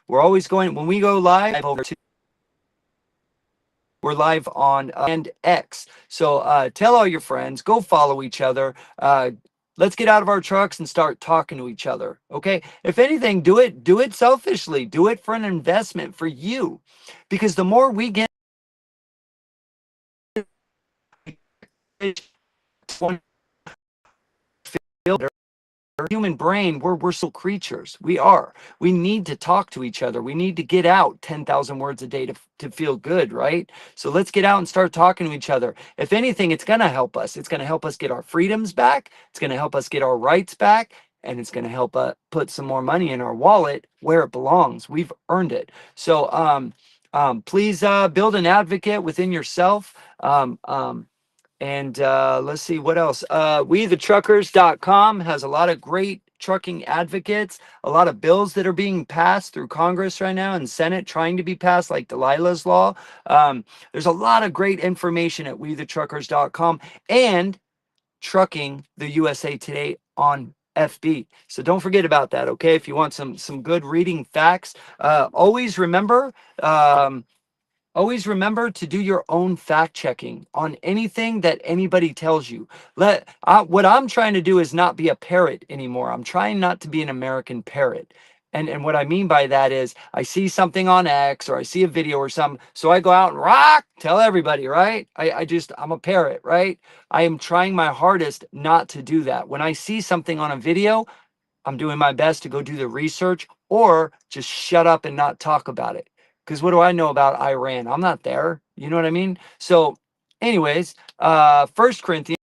We're always going, when we go live over to, we're live on and X. So tell all your friends, go follow each other. Let's get out of our trucks and start talking to each other. Okay. If anything, do it selfishly. Do it for an investment for you. Because the more we get one human brain, we're still creatures. We need to talk to each other. We need to get out 10,000 words a day to feel good, right? So let's get out and start talking to each other. If anything, it's going to help us. It's going to help us get our freedoms back. It's going to help us get our rights back. And it's going to help put some more money in our wallet where it belongs. We've earned it. So please build an advocate within yourself. And let's see what else. WeTheTruckers.com has a lot of great trucking advocates, a lot of bills that are being passed through Congress right now and Senate trying to be passed, like Delilah's Law. There's a lot of great information at WeTheTruckers.com and Trucking the USA Today on FB. So don't forget about that, okay? If you want some good reading facts, always remember to do your own fact checking on anything that anybody tells you. What I'm trying to do is not be a parrot anymore. I'm trying not to be an American parrot. And what I mean by that is I see something on X or I see a video or something. So I go out and tell everybody, right? I'm a parrot, right? I am trying my hardest not to do that. When I see something on a video, I'm doing my best to go do the research or just shut up and not talk about it. Because what do I know about Iran? I'm not there. You know what I mean? So, anyways, 1 Corinthians.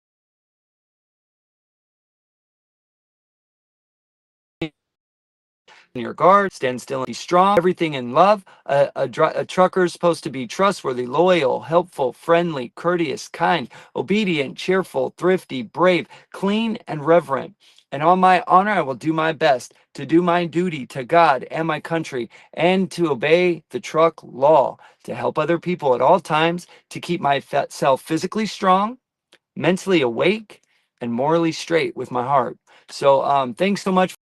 Your guard, stand still and be strong. Everything in love. A trucker is supposed to be trustworthy, loyal, helpful, friendly, courteous, kind, obedient, cheerful, thrifty, brave, clean, and reverent. And on my honor, I will do my best to do my duty to God and my country and to obey the truck law, to help other people at all times, to keep myself physically strong, mentally awake, and morally straight with my heart. So thanks so much